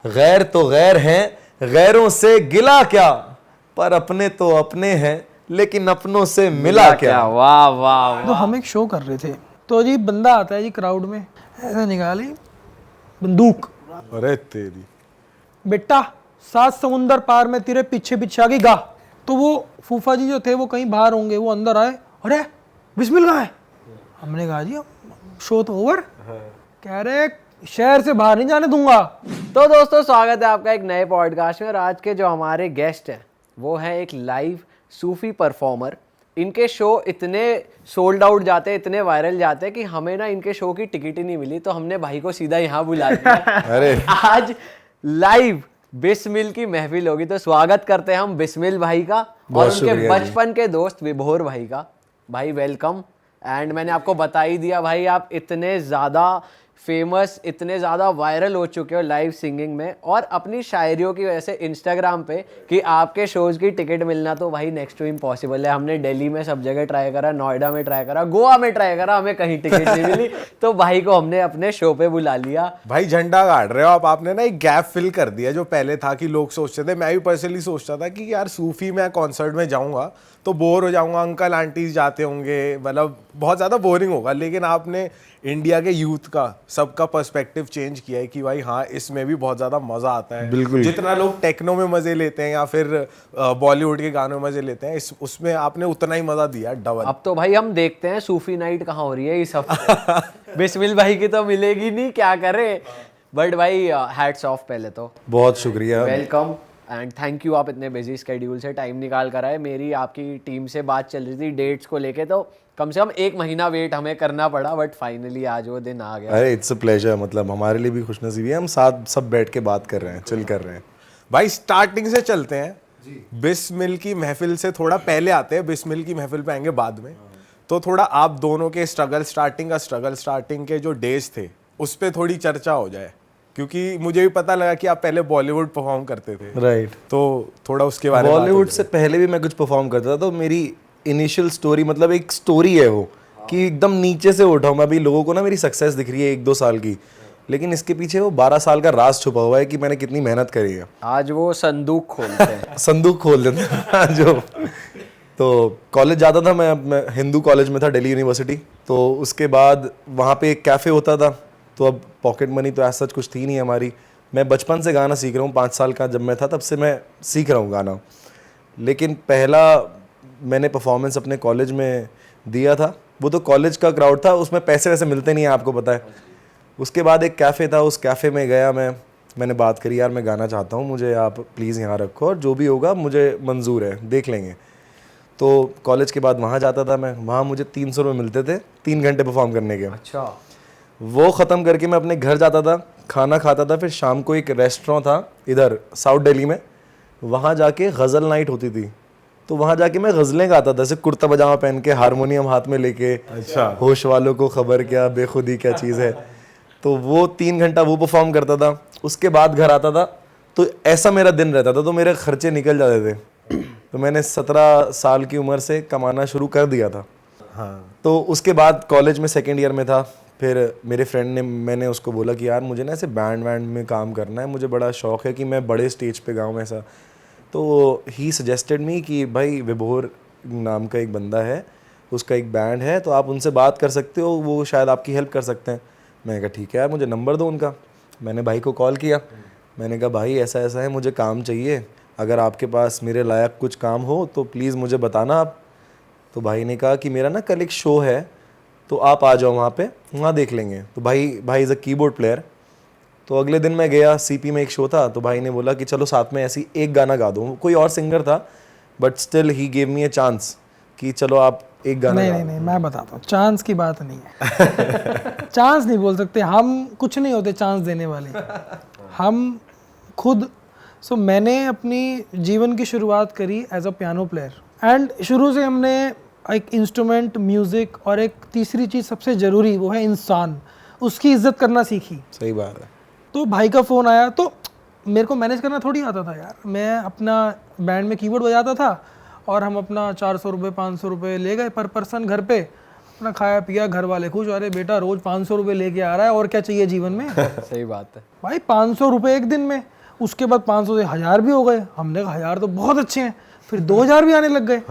गैर तो गैर हैं, गैरों से गिला क्या, पर अपने तो अपने हैं, लेकिन अपनों से मिला क्या। वाह वाह। तो हम एक शो कर रहे थे, तो जी बंदा आता है जी क्राउड में, ऐसे निकाली बंदूक, अरे तेरी, बेटा 7 समुंदर पार में तेरे पीछे पीछे आगे गा। तो वो फूफा जी जो थे वो कहीं बाहर होंगे, वो अंदर आए, अरे बिस्मिल्लाह है। हमने कहा जी शो तो ओवर। कह रहे शहर से बाहर नहीं जाने दूंगा। तो दोस्तों स्वागत है आपका एक नए पॉडकास्ट में। और आज के जो हमारे गेस्ट हैं वो है एक लाइव सूफी परफॉर्मर। इनके शो इतने सोल्ड आउट जाते हैं, इतने वायरल जाते हैं कि हमें ना इनके शो की टिकट ही नहीं मिली, तो हमने भाई को सीधा यहाँ बुला लिया। अरे आज लाइव बिस्मिल की महफिल होगी, तो स्वागत करते हैं हम बिस्मिल भाई का और उनके बचपन के दोस्त विभोर भाई का। भाई वेलकम। एंड मैंने आपको बता ही दिया भाई, आप इतने ज़्यादा फेमस, इतने ज़्यादा वायरल हो चुके हो लाइव सिंगिंग में और अपनी शायरियों की वजह से इंस्टाग्राम पे, कि आपके शोज़ की टिकट मिलना तो भाई नेक्स्ट टू इम्पॉसिबल है। हमने दिल्ली में सब जगह ट्राई करा, नोएडा में ट्राई करा, गोवा में ट्राई करा, हमें कहीं टिकट नहीं मिली। तो भाई को हमने अपने शो पे बुला लिया। भाई झंडा गाड़ रहे हो आप। आपने ना एक गैप फिल कर दिया जो पहले था कि लोग सोचते थे, मैं भी पर्सनली सोचता था कि यार सूफी में कॉन्सर्ट में जाऊंगा तो बोर हो जाऊंगा, अंकल आंटीज जाते होंगे, मतलब बहुत ज़्यादा बोरिंग होगा। लेकिन आपने इंडिया के यूथ का, सबका पर्सपेक्टिव चेंज किया है कि भाई हाँ, इसमें भी बहुत ज़्यादा मज़ा आता है। बिल्कुल। जितना लोग टेक्नो में मज़े लेते हैं या फिर बॉलीवुड के गानों में मज़े लेते हैं, उसमें आपने उतना ही मज़ा दिया, डबल। अब तो भाई हम देखते हैं सूफी नाइट कहाँ हो रही है इस हफ्ते। बिस्मिल भाई की तो मिलेगी नहीं, क्या करें। बट भाई हैट्स ऑफ पहले तो, बहुत शुक्रिया। Welcome and thank you. आप इतने बिजी स्केड्यूल से टाइम निकाल कर आए। मेरी आपकी टीम से बात चल रही थी डेट्स को लेके, तो कम से कम 1 महीना वेट हमें करना पड़ा, बट फाइनली आज वो दिन आ गया। अरे इट्स अ प्लेजर, मतलब हमारे लिए भी खुशनसीबी है, हम साथ सब बैठ के बात कर रहे हैं, चिल कर रहे हैं। भाई स्टार्टिंग से चलते हैं। बिस्मिल की महफिल से थोड़ा पहले आते हैं, बिस्मिल की महफिल पे आएंगे बाद में। तो थोड़ा आप दोनों के स्ट्रगल के जो डेज थे उस पर थोड़ी चर्चा हो जाए, क्योंकि मुझे भी पता लगा कि आप पहले बॉलीवुड परफॉर्म करते थे। राइट। तो थोड़ा उसके बारे में बॉलीवुड से पहले भी मैं कुछ परफॉर्म करता था, तो मेरी इनिशियल स्टोरी, मतलब एक स्टोरी है वो, कि एकदम नीचे से उठा हूँ मैं। अभी लोगों को ना मेरी सक्सेस दिख रही है 1-2 साल की, लेकिन इसके पीछे वो 12 साल का राज छुपा हुआ है कि मैंने कितनी मेहनत करी है। आज वो संदूक खोलते हैं। संदूक खोल देते हैं जो। तो कॉलेज जाता था मैं हिंदू कॉलेज में था, दिल्ली यूनिवर्सिटी। तो उसके बाद वहाँ पे एक कैफ़े होता था, तो अब पॉकेट मनी तो ऐसा कुछ थी नहीं हमारी। मैं बचपन से गाना सीख रहा हूँ, 5 साल का जब मैं था तब से मैं सीख रहा हूँ गाना। लेकिन पहला मैंने परफॉर्मेंस अपने कॉलेज में दिया था, वो तो कॉलेज का क्राउड था, उसमें पैसे वैसे मिलते नहीं हैं, आपको पता है। उसके बाद एक कैफ़े था, उस कैफ़े में गया मैंने बात करी, यार मैं गाना चाहता हूँ, मुझे आप प्लीज़ यहाँ रखो और जो भी होगा मुझे मंजूर है, देख लेंगे। तो कॉलेज के बाद वहाँ जाता था मैं, वहाँ मुझे 300 रुपये मिलते थे 3 घंटे परफॉर्म करने के। अच्छा। वो ख़त्म करके मैं अपने घर जाता था, खाना खाता था, फिर शाम को एक रेस्टोरेंट था इधर साउथ दिल्ली में, वहाँ जाके गज़ल नाइट होती थी। तो वहाँ जाके मैं गज़लें गाता था, ऐसे कुर्ता पजामा पहन के, हारमोनियम हाथ में लेके। अच्छा। होश वालों को खबर क्या, बेखुदी क्या चीज़ है। तो वो 3 घंटा वो परफॉर्म करता था। उसके बाद घर आता था, तो ऐसा मेरा दिन रहता था, तो मेरे खर्चे निकल जाते थे। तो मैंने 17 साल की उम्र से कमाना शुरू कर दिया था। हाँ। तो उसके बाद कॉलेज में सेकेंड ईयर में था, फिर मेरे फ्रेंड ने, मैंने उसको बोला कि यार मुझे ना ऐसे बैंड में काम करना है, मुझे बड़ा शौक़ है कि मैं बड़े स्टेज पे गाऊँ ऐसा। तो ही सजेस्टेड मी कि भाई विभोर नाम का एक बंदा है, उसका एक बैंड है, तो आप उनसे बात कर सकते हो, वो शायद आपकी हेल्प कर सकते हैं। मैंने कहा ठीक है यार, मुझे नंबर दो उनका। मैंने भाई को कॉल किया, मैंने कहा भाई ऐसा ऐसा है, मुझे काम चाहिए, अगर आपके पास मेरे लायक कुछ काम हो तो प्लीज़ मुझे बताना आप। तो भाई ने कहा कि मेरा ना कल एक शो है, तो आप आ जाओ वहाँ पे, वहाँ देख लेंगे। तो भाई इज़ अ कीबोर्ड प्लेयर। तो अगले दिन मैं गया, सीपी में एक शो था, तो भाई ने बोला कि चलो साथ में ऐसी एक गाना गा दो। कोई और सिंगर था, but still he gave me a chance कि चलो आप एक गाना गा दो। नहीं, मैं बताता हूँ, चांस की बात नहीं है। चांस नहीं बोल सकते, हम कुछ नहीं होते चांस देने वाले, हम खुद। सो मैंने अपनी जीवन की शुरुआत करी as a piano player, and शुरू से हमने एक इंस्ट्रूमेंट, म्यूज़िक, और एक तीसरी चीज़ सबसे ज़रूरी वो है इंसान, उसकी इज्जत करना सीखी। सही बात है। तो भाई का फ़ोन आया, तो मेरे को मैनेज करना थोड़ी आता था यार। मैं अपना बैंड में कीबोर्ड बजाता था और हम अपना 400 रुपये 500 रुपये ले गए पर पर्सन घर पे। अपना खाया पिया, घर वाले खुश, अरे बेटा रोज 500 रुपये लेके आ रहा है और क्या चाहिए जीवन में। सही बात है। भाई 500 रुपये एक दिन में, उसके बाद 500 से 1000 भी हो गए। हमने कहा 1000 तो बहुत अच्छे हैं, फिर 2000 भी आने लग गए।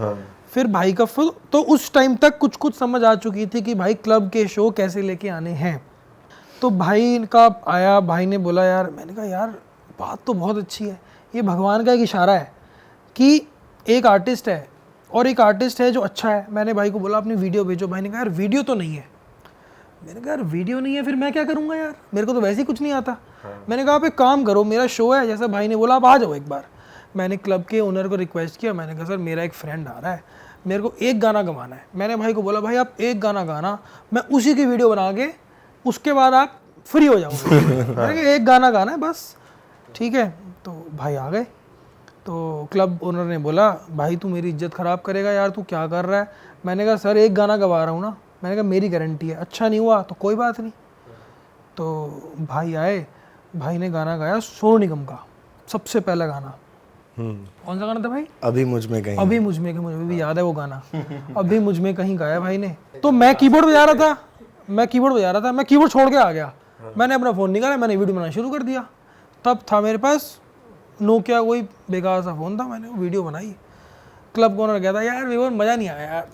फिर भाई का फिर तो उस टाइम तक कुछ कुछ समझ आ चुकी थी कि भाई क्लब के शो कैसे लेके आने हैं। तो भाई का आया, भाई ने बोला यार, मैंने कहा यार बात तो बहुत अच्छी है, ये भगवान का एक इशारा है कि एक आर्टिस्ट है और एक आर्टिस्ट है जो अच्छा है। मैंने भाई को बोला अपनी वीडियो भेजो। भाई ने कहा यार वीडियो तो नहीं है। मैंने कहा यार वीडियो नहीं है फिर मैं क्या करूँगा यार, मेरे को तो वैसे ही कुछ नहीं आता। मैंने कहा आप एक काम करो, मेरा शो है, जैसा भाई ने बोला आप आ जाओ एक बार। मैंने क्लब के ओनर को रिक्वेस्ट किया, मैंने कहा सर मेरा एक फ्रेंड आ रहा है, मेरे को एक गाना गवाना है। मैंने भाई को बोला भाई आप एक गाना गाना, मैं उसी की वीडियो बना के उसके बाद आप फ्री हो जाओगे। मैंने कहा एक गाना गाना है बस, ठीक है। तो भाई आ गए। तो क्लब ओनर ने बोला भाई तू मेरी इज्जत ख़राब करेगा यार, तू क्या कर रहा है। मैंने कहा सर एक गाना गवा रहा हूँ ना, मैंने कहा मेरी गारंटी है, अच्छा नहीं हुआ तो कोई बात नहीं। तो भाई आए, भाई ने गाना गाया सोनू निगम का सबसे पहला गाना। कौन सा गाना था भाई? अभी मुझ में कहीं, अभी मुझ में, मुझे भी याद है वो गाना, अभी मुझ में कहीं गाया भाई ने। तो मैं कीबोर्ड बजा रहा था, मैं कीबोर्ड छोड़ के आ गया। मैंने अपना फ़ोन निकाला, मैंने वीडियो बनाना शुरू कर दिया। तब था मेरे पास नोकिया, कोई बेकार सा फ़ोन था, मैंने वो वीडियो बनाई। क्लब को ओनर कहता यार विवो मज़ा नहीं आया यार,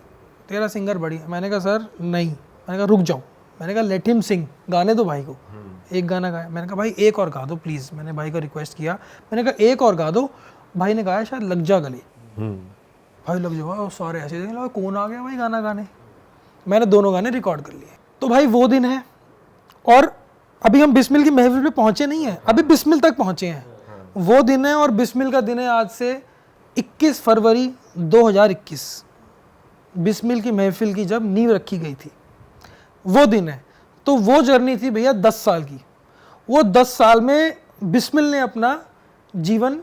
तेरा सिंगर बढ़िया। मैंने कहा सर नहीं, मैंने कहा रुक जाओ, मैंने कहा लेट हिम सिंग, गाने दो भाई को। एक गाना गाया, मैंने कहा भाई एक और गा दो प्लीज़, मैंने भाई को रिक्वेस्ट किया, मैंने कहा एक और गा दो। भाई ने गाया शायद लग जा गले। भाई लग जाओ, सारे ऐसे देखें लगा कौन आ गया भाई गाना गाने। मैंने दोनों गाने रिकॉर्ड कर लिए। तो भाई वो दिन है, और अभी हम बिस्मिल की महफिल पे पहुंचे नहीं हैं, अभी बिस्मिल तक पहुंचे हैं। वो दिन है और बिस्मिल का दिन है आज से 21 फरवरी 2021, बिस्मिल की महफिल की जब नींव रखी गई थी, वो दिन है। तो वो जर्नी थी भैया 10 साल की। वो 10 साल में बिस्मिल ने अपना जीवन,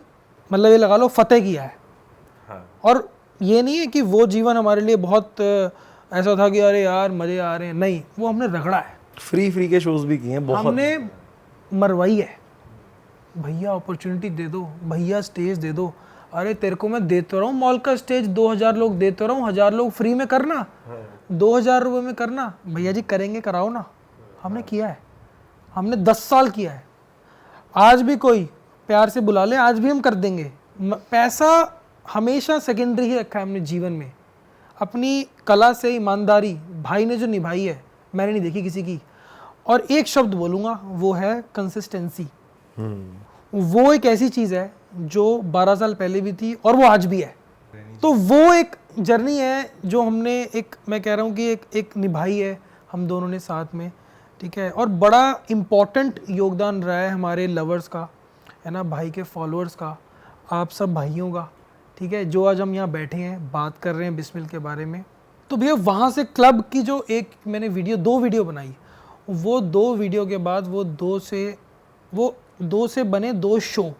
मतलब ये लगा लो, फतेह किया है। और ये नहीं है कि वो जीवन हमारे लिए बहुत ऐसा था कि अरे यार मज़े आ रहे हैं, नहीं, वो हमने रगड़ा है। फ्री के शोज भी किए हैं बहुत, हमने मरवाई है। भैया अपॉर्चुनिटी दे दो, भैया स्टेज दे दो। अरे तेरे को मैं देता रहा हूँ मॉल का स्टेज, 2000 लोग देता रहा हूँ, 1000 लोग फ्री में करना, 2000 रुपये में करना। भैया जी करेंगे, कराओ ना। हमने किया है, हमने 10 साल किया है। आज भी कोई प्यार से बुला ले, आज भी हम कर देंगे। पैसा हमेशा सेकेंडरी ही रखा है हमने जीवन में। अपनी कला से ईमानदारी भाई ने जो निभाई है, मैंने नहीं देखी किसी की। और एक शब्द बोलूँगा, वो है कंसिस्टेंसी। वो एक ऐसी चीज़ है जो 12 साल पहले भी थी और वो आज भी है। तो वो एक जर्नी है जो हमने एक, मैं कह रहा हूँ कि एक निभाई है हम दोनों ने साथ में, ठीक है। और बड़ा इम्पॉर्टेंट योगदान रहा है हमारे लवर्स का, है ना, भाई के फॉलोअर्स का, आप सब भाइयों का, ठीक है, जो आज हम यहाँ बैठे हैं बात कर रहे हैं बिस्मिल के बारे में। तो भैया वहाँ से क्लब की जो एक मैंने दो वीडियो बनाई, वो 2 वीडियो के बाद वो दो से बने 2 शो।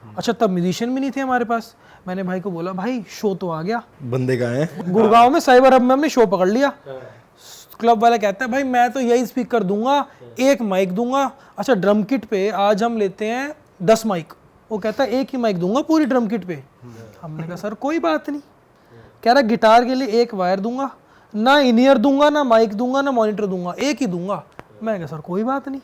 अच्छा तब म्यूजिशियन भी नहीं थे हमारे पास। मैंने भाई को बोला भाई शो तो आ गया, बंदे कहाँ हैं? गुड़गांव में साइबर हब में हमने शो पकड़ लिया। क्लब वाला कहता है भाई मैं तो यही स्पीकर दूंगा, एक माइक दूंगा। अच्छा ड्रम किट पे आज हम लेते हैं 10 माइक, वो कहता है एक ही माइक दूंगा पूरी ड्रम किट पे। हमने कहा सर कोई बात नहीं। कह रहा गिटार के लिए एक वायर दूंगा, ना इन ईयर दूंगा, ना माइक दूंगा, ना मॉनिटर दूंगा, एक ही दूंगा। मैंने कहा सर कोई बात नहीं।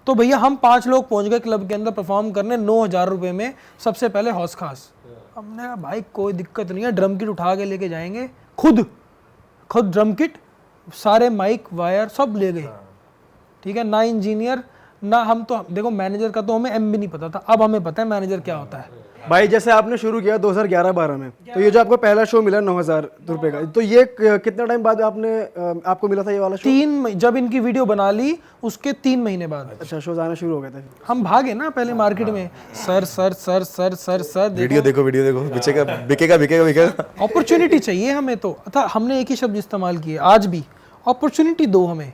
तो भैया हम 5 लोग पहुंच गए क्लब के अंदर परफॉर्म करने 9000 रुपये में, सबसे पहले हौस खास। हमने कहा भाई कोई दिक्कत नहीं है, ड्रम किट उठा के लेके जाएंगे, खुद ड्रम किट, सारे माइक वायर सब ले गए, ठीक है। ना इंजीनियर ना हम, तो देखो मैनेजर का तो हमें एम भी नहीं पता था, अब हमें पता है मैनेजर क्या होता है। भाई जैसे आपने शुरू किया 2011-12 में, तो ये जो आपको पहला शो मिला 9000 रुपये का, तो ये कितना टाइम बाद आपको मिला था ये वाला शो? जब इनकी वीडियो बना ली उसके 3 महीने बाद। अच्छा शोज आना शुरू हो गए थे। हम भागे ना पहले मार्केट में, sir sir sir sir sir sir video देखो बिकेगा। अपॉर्चुनिटी चाहिए हमें। तो था हमने एक ही शब्द इस्तेमाल किए, आज भी अपॉर्चुनिटी दो हमें।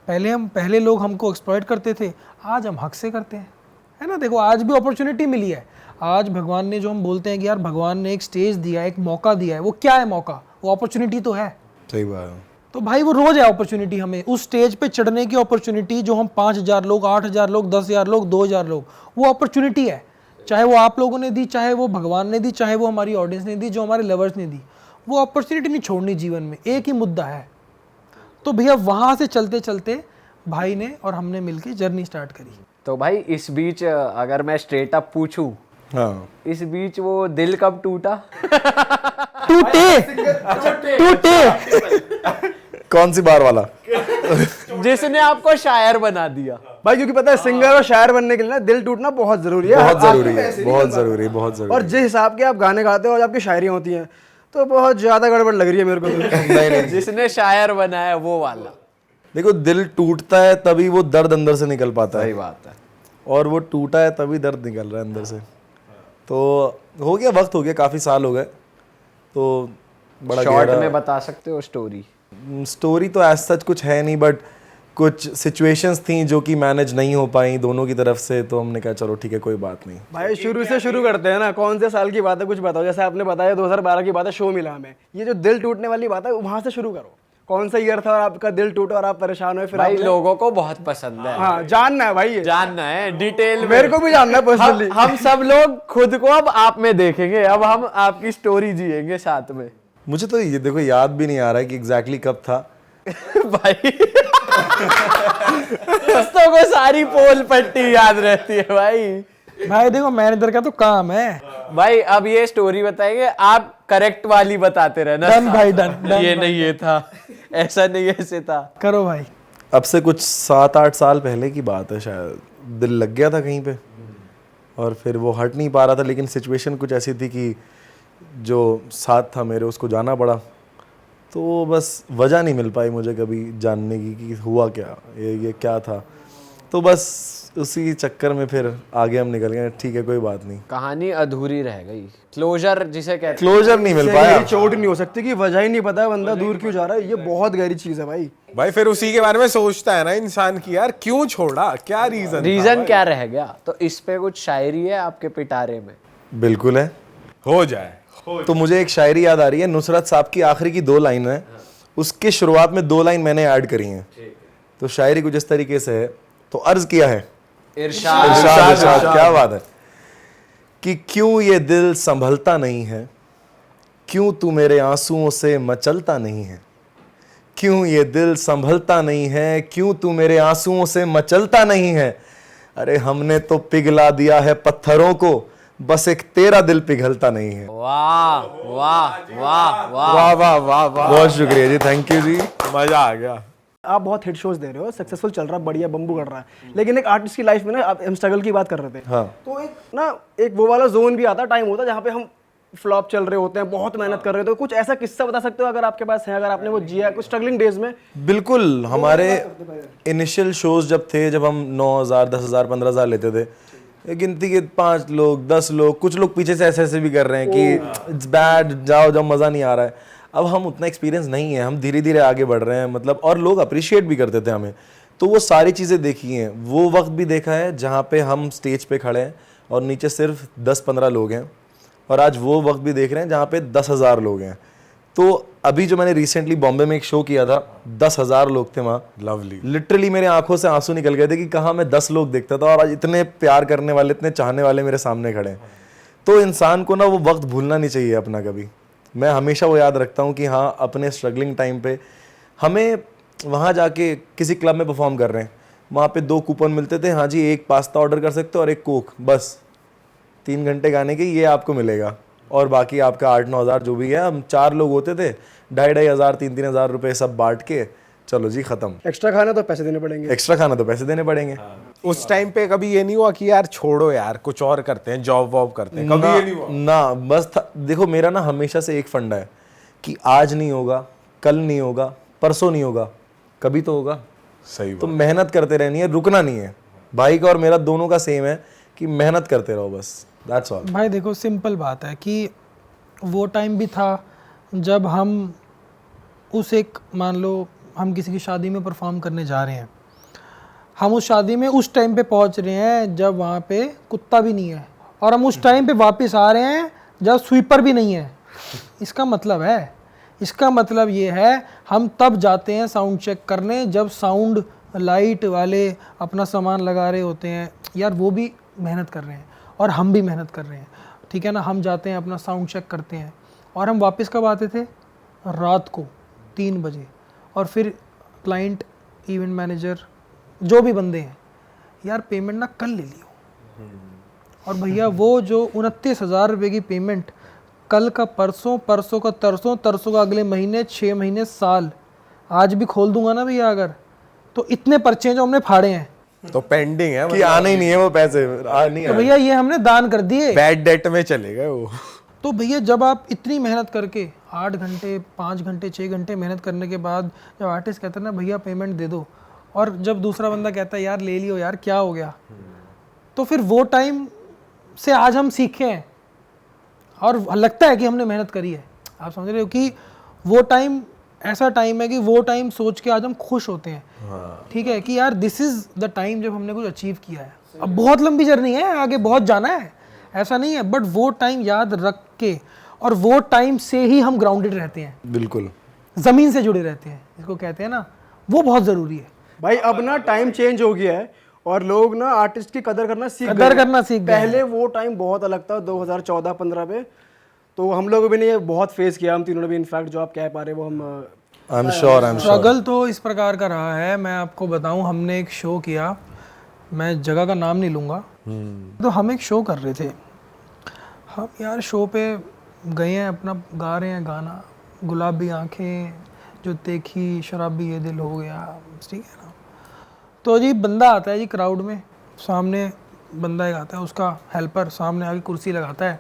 पहले लोग हमको एक्सप्लॉइट करते थे, आज हम हक से करते हैं, है ना। देखो आज भी अपॉर्चुनिटी मिली है। आज भगवान ने, जो हम बोलते हैं कि यार भगवान ने एक स्टेज दिया है, एक मौका दिया है, वो क्या है मौका? वो अपॉर्चुनिटी तो है। सही बात है। तो भाई वो रोज है अपॉर्चुनिटी, हमें उस स्टेज पे चढ़ने की अपॉर्चुनिटी, जो हम 5000 लोग, 8000 लोग, 10000 लोग, 2000 लोग, वो अपॉर्चुनिटी है। चाहे वो आप लोगों ने दी, चाहे वो भगवान ने दी, चाहे वो हमारी ऑडियंस ने दी, जो हमारे लवर्स ने दी, वो अपॉर्चुनिटी नहीं छोड़नी जीवन में। एक ही मुद्दा है, तो भैया वहाँ से चलते चलते भाई ने और हमने मिलके जर्नी स्टार्ट करी। तो भाई इस बीच अगर मैं स्ट्रेट अप पूछूं, हाँ, इस बीच वो दिल कब टूटा? कौन सी बार वाला? जिसने आपको शायर बना दिया। भाई क्योंकि पता है सिंगर और शायर बनने के लिए ना दिल टूटना बहुत जरूरी है। बहुत आप- जरूरी है, बहुत जरूरी, बहुत और जरूरी। जिस हिसाब के आप गाने गाते हो और आपकी शायरियाँ होती हैं तो बहुत ज्यादा गड़बड़ लग रही है मेरे को तो। नहीं नहीं, जिसने शायर बनाया वो वाला। देखो दिल टूटता है तभी वो दर्द अंदर से निकल पाता सही है, बात है। और वो टूटा है तभी दर्द निकल रहा है अंदर से। तो हो गया, वक्त हो गया, काफ़ी साल हो गए, तो बड़ा शॉर्ट गहरा में बता सकते हो स्टोरी? स्टोरी तो एज सच कुछ है नहीं, बट कुछ सिचुएशंस थी जो कि मैनेज नहीं हो पाई दोनों की तरफ से, तो हमने कहा चलो ठीक है कोई बात नहीं। भाई शुरू से शुरू करते हैं ना, कौन से साल की बात है कुछ बताओ। जैसे आपने बताया 2012 की बात है, शो मिला हमें, ये जो दिल टूटने वाली बात है वहां से शुरू करो। कौन सा ईयर था और आपका दिल टूटा और आप परेशान हुए? फिर भाई आपने- लोगों को बहुत पसंद है, हाँ जानना है भाई ये। जानना है डिटेल में। मेरे को भी जानना है पर्सनली। हम सब लोग खुद को अब आप में देखेंगे, अब हम आपकी स्टोरी जिएंगे साथ में। मुझे तो ये देखो याद भी नहीं आ रहा है कि एग्जैक्टली कब था। भाई दोस्तों को सारी पोल पट्टी याद रहती है भाई। भाई देखो मैनेजर का तो काम है। भाई अब ये स्टोरी बताएंगे, आप करेक्ट वाली बताते रहना। डन भाई, डन, डन ये नहीं ये था, ऐसा नहीं ऐसे था। करो भाई। अब से कुछ 7-8 साल पहले की बात है शायद। दिल लग गया था कहीं पे और फिर वो हट नहीं पा रहा था, लेकिन सिचुएशन कुछ ऐसी थी कि जो साथ था मेरे उसको जाना पड़ा। तो बस वजह नहीं मिल पाई मुझे कभी जानने की कि हुआ क्या, ये क्या था। तो बस उसी चक्कर में फिर आगे हम निकल गए। ठीक है कोई बात नहीं, कहानी अधूरी रह गई, क्लोजर जिसे कहते हैं। क्लोजर नहीं मिल इससे पाया। गहरी चोट नहीं हो सकती कि वजह ही नहीं पता है बंदा दूर क्यों जा रहा है। ये बहुत गहरी चीज है भाई। भाई फिर उसी के बारे में सोचता है ना इंसान की, यार क्यों छोड़ा, क्या रीजन क्या रह गया। तो इस पे कुछ शायरी है आपके पिटारे में? बिल्कुल है। हो जाए। तो मुझे एक शायरी याद आ रही है, नुसरत साहब की आखिरी की 2 लाइन है, उसके शुरुआत में 2 लाइन मैंने ऐड करी हैं। तो शायरी कुछ इस तरीके से है, तो अर्ज किया है इरशाद। इरशाद, क्या बात है कि क्यों ये दिल संभलता नहीं है, क्यों तू मेरे आंसुओं से मचलता नहीं है, क्यों ये दिल संभलता नहीं है, क्यों तू मेरे आंसुओं से मचलता नहीं है। अरे हमने तो पिघला दिया है पत्थरों को, बस एक तेरा दिल पिघलता नहीं है। वाह वाह वाह वाह। वाह वाह वाह वाह, बहुत शुक्रिया जी, थैंक यू जी। मजा आ गया। आप बहुत हिट शोज दे रहे हो, सक्सेसफुल चल रहा है, बढ़िया बम्बू कर रहा है, लेकिन एक आर्टिस्ट की लाइफ में ना, आप हम स्ट्रगल की बात कर रहे थे, हाँ। तो एक वो वाला जोन भी आता, टाइम होता है जहाँ पे हम फ्लॉप चल रहे होते हैं, बहुत मेहनत कर रहे होते हैं। कुछ ऐसा किस्सा बता सकते हो अगर आपके पास है, अगर आपने वो जिया कुछ स्ट्रगलिंग डेज में? बिल्कुल। हमारे इनिशियल शोज जब थे, जब हम 9,000 10,000 15,000 लेते थे, गिनती के 5 लोग 10 लोग, कुछ लोग पीछे से ऐसे भी कर रहे हैं कि इट्स बैड, जाओ जब मज़ा नहीं आ रहा है। अब हम उतना एक्सपीरियंस नहीं है, हम धीरे धीरे आगे बढ़ रहे हैं, मतलब, और लोग अप्रिशिएट भी करते थे हमें। तो वो सारी चीज़ें देखी हैं, वो वक्त भी देखा है जहाँ पे हम स्टेज पे खड़े हैं और नीचे सिर्फ 10-15 लोग हैं, और आज वो वक्त भी देख रहे हैं जहाँ पे 10,000 लोग हैं। तो अभी जो मैंने रिसेंटली बॉम्बे में एक शो किया था, 10,000 लोग थे वहाँ। लवली। लिटरली मेरे आंखों से आंसू निकल गए थे कि कहाँ मैं 10 लोग देखता था और आज इतने प्यार करने वाले, इतने चाहने वाले मेरे सामने खड़े हैं। तो इंसान को ना वो वक्त भूलना नहीं चाहिए अपना कभी। मैं हमेशा वो याद रखता हूँ कि हाँ, अपने स्ट्रगलिंग टाइम पे हमें वहाँ जाके किसी क्लब में परफॉर्म कर रहे हैं, वहाँ पे 2 कूपन मिलते थे, हाँ जी, एक पास्ता ऑर्डर कर सकते हो और एक कोक, बस 3 घंटे गाने के ये आपको मिलेगा, और बाकी आपका 8-9 हज़ार जो भी है। हम 4 लोग होते थे, 2,500 हज़ार 3-3 हज़ार रुपये सब बांट के, चलो जी खत्म। एक्स्ट्रा खाना तो पैसे देने पड़ेंगे। एक्स्ट्रा खाना तो पैसे देने पड़ेंगे। उस टाइम पे कभी ये नहीं हुआ कि यार छोड़ो यार, कुछ और करते हैं, जॉब वॉब करते हैं, कभी ये नहीं हुआ? ना, बस देखो मेरा ना हमेशा से एक फंडा है कि आज नहीं होगा, कल नहीं होगा, परसों नहीं होगा, कभी तो होगा। सही तो मेहनत करते रहनी है, रुकना नहीं है। भाई का और मेरा दोनों का सेम है कि मेहनत करते रहो, बस दैट्स ऑल। भाई देखो सिंपल बात है कि वो टाइम भी था जब हम मान लो हम किसी की शादी में परफॉर्म करने जा रहे हैं, हम उस शादी में उस टाइम पे पहुंच रहे हैं जब वहाँ पे कुत्ता भी नहीं है, और हम उस टाइम पे वापस आ रहे हैं जब स्वीपर भी नहीं है। इसका मतलब ये है हम तब जाते हैं साउंड चेक करने जब साउंड लाइट वाले अपना सामान लगा रहे होते हैं। यार वो भी मेहनत कर रहे हैं और हम भी मेहनत कर रहे हैं, ठीक है ना। हम जाते हैं अपना साउंड चेक करते हैं और हम वापस कब आते थे? रात को 3 बजे। और फिर क्लाइंट, इवेंट मैनेजर, जो भी बंदे हैं, यार पेमेंट ना कल ले लियो। और भैया वो जो 29,000 रुपये की पेमेंट कल का परसों, परसों का तरसों, तरसों का अगले महीने, 6 महीने, साल, आज भी खोल दूंगा ना भैया अगर, तो इतने पर्चे हैं जो हमने फाड़े हैं, तो पेंडिंग है, कि आने ही नहीं है वो पैसे, आ नहीं तो है। भैया ये हमने दान कर दिए। बैड डेट में चले गए वो। तो भैया जब आप इतनी मेहनत करके 8 घंटे, 5 घंटे, 6 घंटे मेहनत करने के बाद जब आर्टिस्ट कहता है ना भैया पेमेंट दे दो, और जब दूसरा बंदा कहता है यार ले लियो यार क्या हो गया, तो फिर वो टाइम से आज हम सीखे हैं और लगता है कि हमने मेहनत करी है। आप समझ रहे हो कि वो टाइम ऐसा टाइम है कि वो टाइम सोच के आज हम खुश होते हैं, ठीक है, कि यार दिस इज द टाइम जब हमने कुछ अचीव किया है। अब बहुत लंबी जर्नी है, आगे बहुत जाना है, ऐसा नहीं है, बट वो टाइम याद रख के, और वो टाइम से ही हम ग्राउंडेड रहते हैं, बिल्कुल। ज़मीन से जुड़े रहते हैं, इसको कहते हैं ना, वो बहुत ज़रूरी है। भाई अब ना टाइम चेंज हो गया है और लोग ना आर्टिस्ट की कदर करना सीख गए हैं। गए पहले वो टाइम बहुत अलग था 2014-15 पे, तो हम लोगों भी ने ये बहुत फेस किया, हम तीनों ने भी, इनफैक्ट जो आप कह पा रहे वो हम आई एम श्योर। स्ट्रगल तो इस प्रकार का रहा है, मैं आपको बताऊं, हमने एक शो किया, मैं जगह का नाम नहीं लूँगा, तो हम एक शो कर रहे थे, हम यार शो पे गए हैं, अपना गा रहे हैं गाना, गुलाबी आंखें जो देखी शराबी ये दिल हो गया, ठीक है ना। तो जी बंदा आता है जी क्राउड में, सामने बंदा एक आता है, उसका हेल्पर सामने आके कुर्सी लगाता है,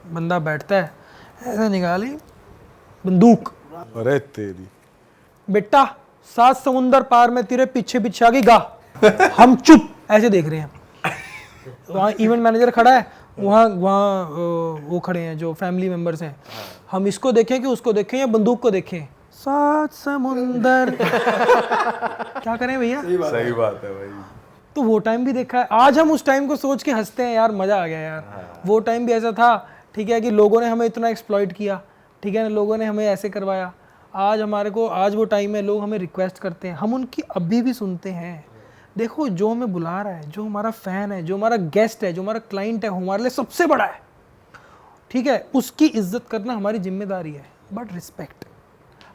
बंदा बैठता है, ऐसे निकाली बंदूक, अरे तेरी, बेटा 7 समुंदर पार में तेरे पीछे पीछे आगे गा। हम चुप ऐसे देख रहे हैं, वहाँ इवेंट मैनेजर खड़ा है, वहाँ वो खड़े हैं जो फैमिली मेंबर्स हैं, हम इसको देखें कि उसको देखें या बंदूक को देखें, 7 समुंदर क्या करें भैया। सही बात है भाई। तो वो टाइम भी देखा है, आज हम उस टाइम को सोच के हंसते हैं, यार मज़ा आ गया यार, वो टाइम भी ऐसा था, ठीक है, कि लोगों ने हमें इतना एक्सप्लॉइट किया, ठीक है ना, लोगों ने हमें ऐसे करवाया, आज हमारे को, आज वो टाइम है, लोग हमें रिक्वेस्ट करते हैं, हम उनकी अभी भी सुनते हैं। देखो जो हमें बुला रहा है, जो हमारा फ़ैन है, जो हमारा गेस्ट है, जो हमारा क्लाइंट है, हमारे लिए सबसे बड़ा है, ठीक है, उसकी इज्जत करना हमारी जिम्मेदारी है, बट रिस्पेक्ट।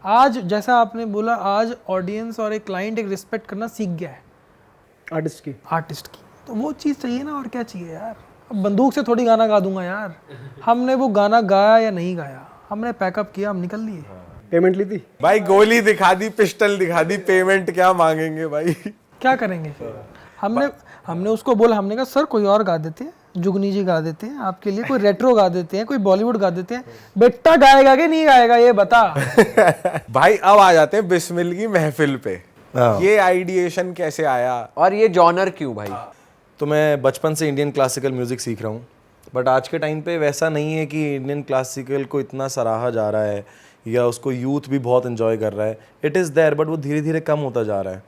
आज जैसा आपने बोला, आज ऑडियंस और एक क्लाइंट एक रिस्पेक्ट करना सीख गया है आर्टिस्ट की। तो वो चीज़ चाहिए ना, और क्या चाहिए यार। अब बंदूक से थोड़ी गाना गा दूंगा यार, हमने वो गाना गाया या नहीं गाया, हमने पैकअप किया, हम निकल लिए। पेमेंट ली थी भाई, गोली दिखा दी, पिस्टल दिखा दी, पेमेंट क्या मांगेंगे भाई। क्या करेंगे। हमने उसको बोला, हमने कहा सर कोई और गा देते हैं, जुगनी जी गा देते हैं आपके लिए, कोई रेट्रो गा देते हैं, कोई बॉलीवुड गा देते हैं, बेटा गाएगा कि नहीं गाएगा ये बता। भाई अब आ जाते हैं बिस्मिल की महफिल पे, हाँ। ये आइडिएशन कैसे आया? और ये जॉनर क्यों भाई? तो मैं बचपन से इंडियन क्लासिकल म्यूज़िक सीख रहा हूँ, बट आज के टाइम पे वैसा नहीं है कि इंडियन क्लासिकल को इतना सराहा जा रहा है या उसको यूथ भी बहुत एंजॉय कर रहा है। इट इज़ देयर, बट वो धीरे धीरे कम होता जा रहा है।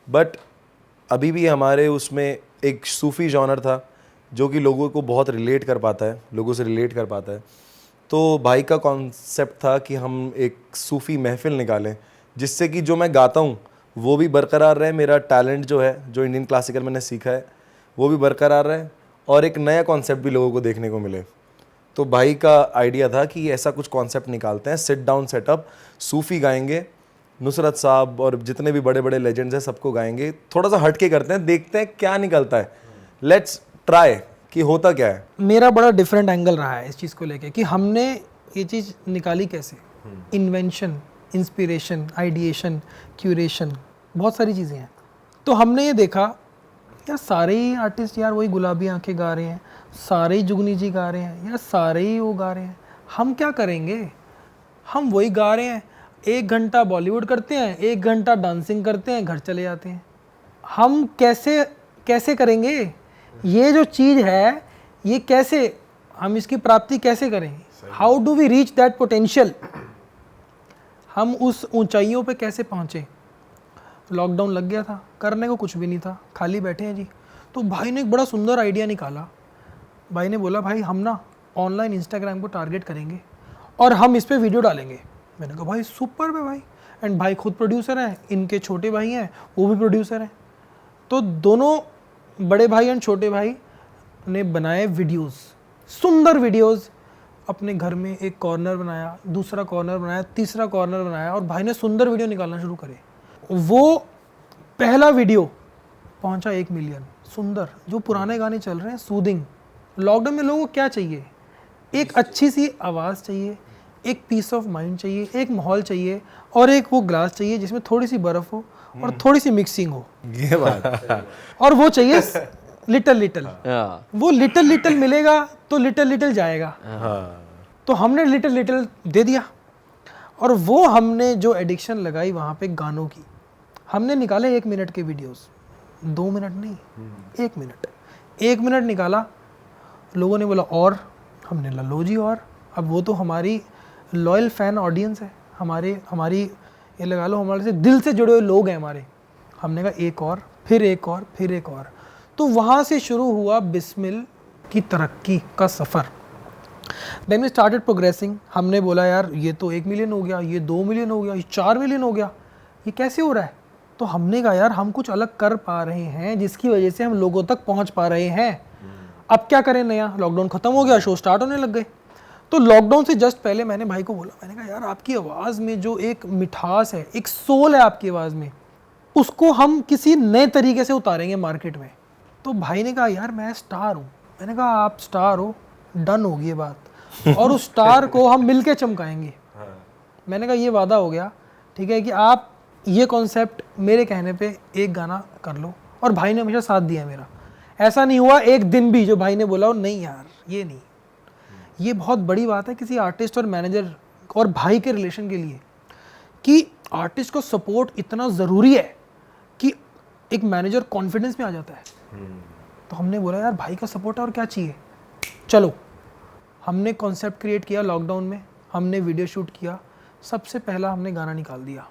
बट अभी भी हमारे उसमें एक सूफ़ी जॉनर था जो कि लोगों को बहुत रिलेट कर पाता है, लोगों से रिलेट कर पाता है। तो भाई का कॉन्सेप्ट था कि हम एक सूफ़ी महफिल निकालें जिससे कि जो मैं गाता हूँ वो भी बरकरार रहे, मेरा टैलेंट जो है, जो इंडियन क्लासिकल मैंने सीखा है वो भी बरकरार रहे, और एक नया कॉन्सेप्ट भी लोगों को देखने को मिले। तो भाई का आइडिया था कि ऐसा कुछ कॉन्सेप्ट निकालते हैं, सिट डाउन सेटअप, सूफ़ी गाएंगे, नुसरत साहब और जितने भी बड़े बड़े लेजेंड्स हैं सबको गाएंगे, थोड़ा सा हटके करते हैं, देखते हैं क्या निकलता है, लेट्स ट्राई कि होता क्या है। मेरा बड़ा डिफरेंट एंगल रहा है इस चीज़ को लेके कि हमने ये चीज़ निकाली कैसे, इन्वेंशन, इंस्पिरेशन, आइडिएशन, क्यूरेशन, बहुत सारी चीज़ें हैं। तो हमने ये देखा यार सारे ही आर्टिस्ट यार वही गुलाबी आंखें गा रहे हैं, सारे ही जुगनी जी गा रहे हैं, यार सारे ही वो गा रहे हैं, हम क्या करेंगे, हम वही गा रहे हैं, 1 घंटा बॉलीवुड करते हैं, 1 घंटा डांसिंग करते हैं, घर चले जाते हैं। हम कैसे करेंगे ये जो चीज़ है, ये कैसे हम इसकी प्राप्ति कैसे करें, how do we reach that potential, हम उस ऊंचाइयों पे कैसे पहुँचे। लॉकडाउन लग गया था, करने को कुछ भी नहीं था, खाली बैठे हैं जी। तो भाई ने एक बड़ा सुंदर आइडिया निकाला, भाई ने बोला भाई हम ना ऑनलाइन इंस्टाग्राम को टारगेट करेंगे और हम इस पे वीडियो डालेंगे। मैंने कहा भाई सुपर है भाई, एंड भाई खुद प्रोड्यूसर हैं, इनके छोटे भाई हैं वो भी प्रोड्यूसर हैं, तो दोनों बड़े भाई एंड छोटे भाई ने बनाए वीडियोस, सुंदर वीडियोस। अपने घर में एक कॉर्नर बनाया, दूसरा कॉर्नर बनाया, तीसरा कॉर्नर बनाया, और भाई ने सुंदर वीडियो निकालना शुरू करे। वो पहला वीडियो पहुंचा 1 मिलियन। सुंदर, जो पुराने गाने चल रहे हैं, सूदिंग। लॉकडाउन में लोगों को क्या चाहिए? एक अच्छी सी आवाज़ चाहिए, एक पीस ऑफ माइंड चाहिए, एक माहौल चाहिए, और एक वो ग्लास चाहिए जिसमें थोड़ी सी बर्फ़ हो और थोड़ी सी मिक्सिंग हो, ये बात और वो चाहिए लिटल लिटल। हाँ। वो लिटल लिटल मिलेगा तो लिटल लिटल जाएगा। तो हमने लिटल लिटल दे दिया, और वो हमने जो एडिक्शन लगाई वहाँ पे गानों की, हमने निकाले 1 मिनट के वीडियोस, 2 मिनट नहीं, 1 मिनट, 1 मिनट निकाला। लोगों ने बोला और, हमने ला लो जी और। अब वो तो हमारी लॉयल फैन ऑडियंस है, हमारी ये लगा लो हमारे से दिल से जुड़े हुए लोग हैं हमारे। हमने कहा एक और, फिर एक और, फिर एक और। तो वहाँ से शुरू हुआ बिस्मिल की तरक्की का सफ़र। Then we started progressing. हमने बोला यार ये तो 1 मिलियन हो गया, ये 2 मिलियन हो गया, ये 4 मिलियन हो गया, ये कैसे हो रहा है? तो हमने कहा यार हम कुछ अलग कर पा रहे हैं जिसकी वजह से हम लोगों तक पहुंच पा रहे हैं। अब क्या करें नया? लॉकडाउन ख़त्म हो गया, शो स्टार्ट होने लग गए। तो लॉकडाउन से जस्ट पहले मैंने भाई को बोला, मैंने कहा यार आपकी आवाज़ में जो एक मिठास है, एक सोल है आपकी आवाज़ में, उसको हम किसी नए तरीके से उतारेंगे मार्केट में। तो भाई ने कहा यार मैं स्टार हूँ। मैंने कहा आप स्टार हो, डन होगी ये बात, और उस स्टार को हम मिल के चमकाएंगे। मैंने कहा ये वादा हो गया, ठीक है, कि आप ये कॉन्सेप्ट मेरे कहने पे एक गाना कर लो। और भाई ने हमेशा साथ दिया मेरा। ऐसा नहीं हुआ एक दिन भी जो भाई ने बोला हो नहीं यार ये नहीं। ये बहुत बड़ी बात है किसी आर्टिस्ट और मैनेजर और भाई के रिलेशन के लिए, कि आर्टिस्ट को सपोर्ट इतना ज़रूरी है कि एक मैनेजर कॉन्फिडेंस में आ जाता है। तो हमने बोला यार भाई का सपोर्ट है और क्या चाहिए, चलो। हमने कॉन्सेप्ट क्रिएट किया लॉकडाउन में, हमने वीडियो शूट किया। सबसे पहला हमने गाना निकाल दिया,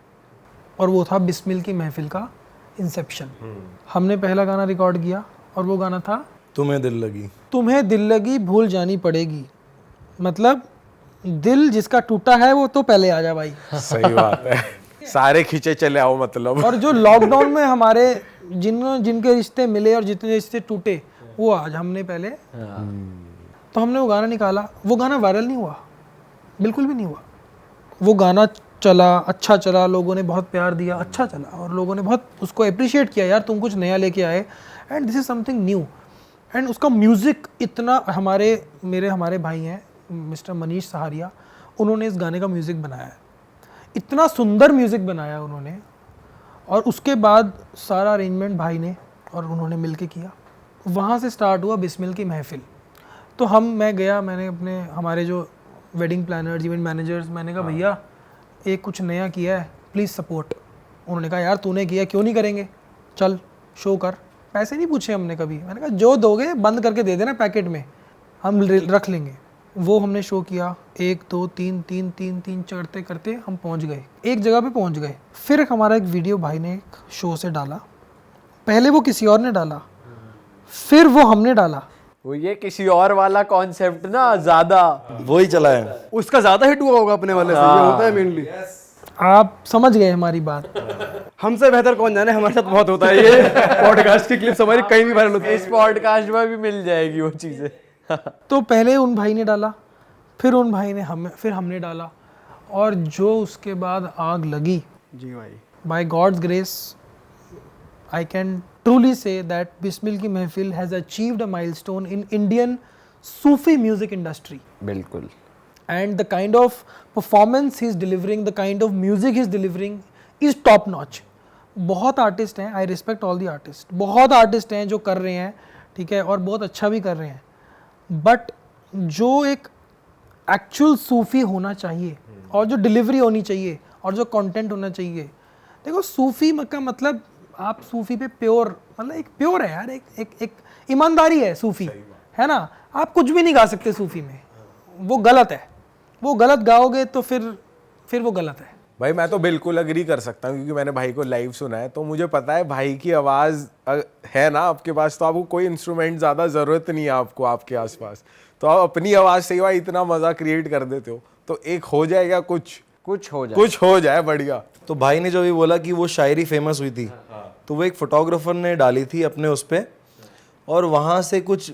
और वो था बिस्मिल की महफिल का इंसेप्शन। हमने पहला गाना रिकॉर्ड किया, और वो गाना था तुम्हें दिल लगी, तुम्हें दिल लगी भूल जानी पड़ेगी। मतलब दिल जिसका टूटा है वो तो पहले आ जा भाई। सही बात है, सारे खींचे चले आओ मतलब। और जो लॉकडाउन में हमारे जिनके रिश्ते मिले और जितने रिश्ते टूटे, वो आज हमने पहले। तो हमने वो गाना निकाला। वो गाना वायरल नहीं हुआ, बिल्कुल भी नहीं हुआ। वो गाना चला, अच्छा चला, लोगों ने बहुत प्यार दिया, अच्छा चला, और लोगों ने बहुत उसको अप्रिशिएट किया, यार तुम कुछ नया लेके आए, and this is something new. And उसका म्यूज़िक इतना, हमारे भाई हैं मिस्टर मनीष सहारिया, उन्होंने इस गाने का म्यूज़िक बनाया है। इतना सुंदर म्यूज़िक बनाया उन्होंने, और उसके बाद सारा अरेंजमेंट भाई ने और उन्होंने मिलके किया। वहाँ से स्टार्ट हुआ बिस्मिल की महफिल। तो मैंने हमारे जो वेडिंग प्लानर्स, इवेंट मैनेजर्स, मैंने कहा भैया एक कुछ नया किया है, प्लीज़ सपोर्ट। उन्होंने कहा यार तूने किया, क्यों नहीं करेंगे, चल शो कर। पैसे नहीं पूछे हमने कभी। मैंने कहा जो दोगे बंद करके दे देना पैकेट में, हम रख लेंगे। वो हमने शो किया, 1 2 3 चढ़ते करते हम पहुंच गए, एक जगह पे पहुंच गए। फिर हमारा एक वीडियो भाई ने एक शो से डाला। पहले वो किसी और ने डाला, फिर वो हमने डाला। वो ये किसी और वाला कॉन्सेप्ट ना ज्यादा वही चला है। उसका ज्यादा हिट हुआ होगा अपने वाले से, ये होता है मेनली। आप समझ गए हमारी बात। हमसे बेहतर कौन जाने, हमारे साथ बहुत होता है ये। पॉडकास्ट की क्लिप्स हमारी कहीं भी वायरल होती है। इस पॉडकास्ट में भी मिल जाएगी वो चीजें। तो पहले उन भाई ने डाला, फिर उन भाई ने फिर हमने डाला, और जो उसके बाद आग लगी, जी भाई, by God's grace I can truly say that Bismil ki Mehfil has achieved a milestone in Indian Sufi music industry. बिल्कुल। And the kind of performance he is delivering, the kind of music he is delivering is top notch. बहुत artist हैं, I respect all the artist, बहुत artist हैं जो कर रहे हैं, ठीक है, और बहुत अच्छा भी कर रहे हैं, बट जो एक एक्चुअल सूफी होना चाहिए, और जो डिलीवरी होनी चाहिए, और जो कंटेंट होना चाहिए। देखो सूफी का मतलब, आप सूफी पे प्योर, मतलब एक प्योर है यार, एक ईमानदारी है सूफी, है ना। आप कुछ भी नहीं गा सकते सूफी में, वो गलत है। वो गलत गाओगे तो फिर वो गलत है। भाई मैं तो बिल्कुल अग्री कर सकता हूँ, क्योंकि मैंने भाई को लाइव सुना है, तो मुझे पता है भाई की आवाज़ है ना आपके पास, तो आपको कोई इंस्ट्रूमेंट ज़्यादा ज़रूरत नहीं है आपको आपके आसपास, तो आप अपनी आवाज़ से ही इतना मज़ा क्रिएट कर देते हो, तो एक हो जाएगा, कुछ हो जाए बढ़िया। तो भाई ने जो भी बोला कि वो शायरी फेमस हुई थी, तो वो एक फोटोग्राफर ने डाली थी अपने उस पर, और वहाँ से कुछ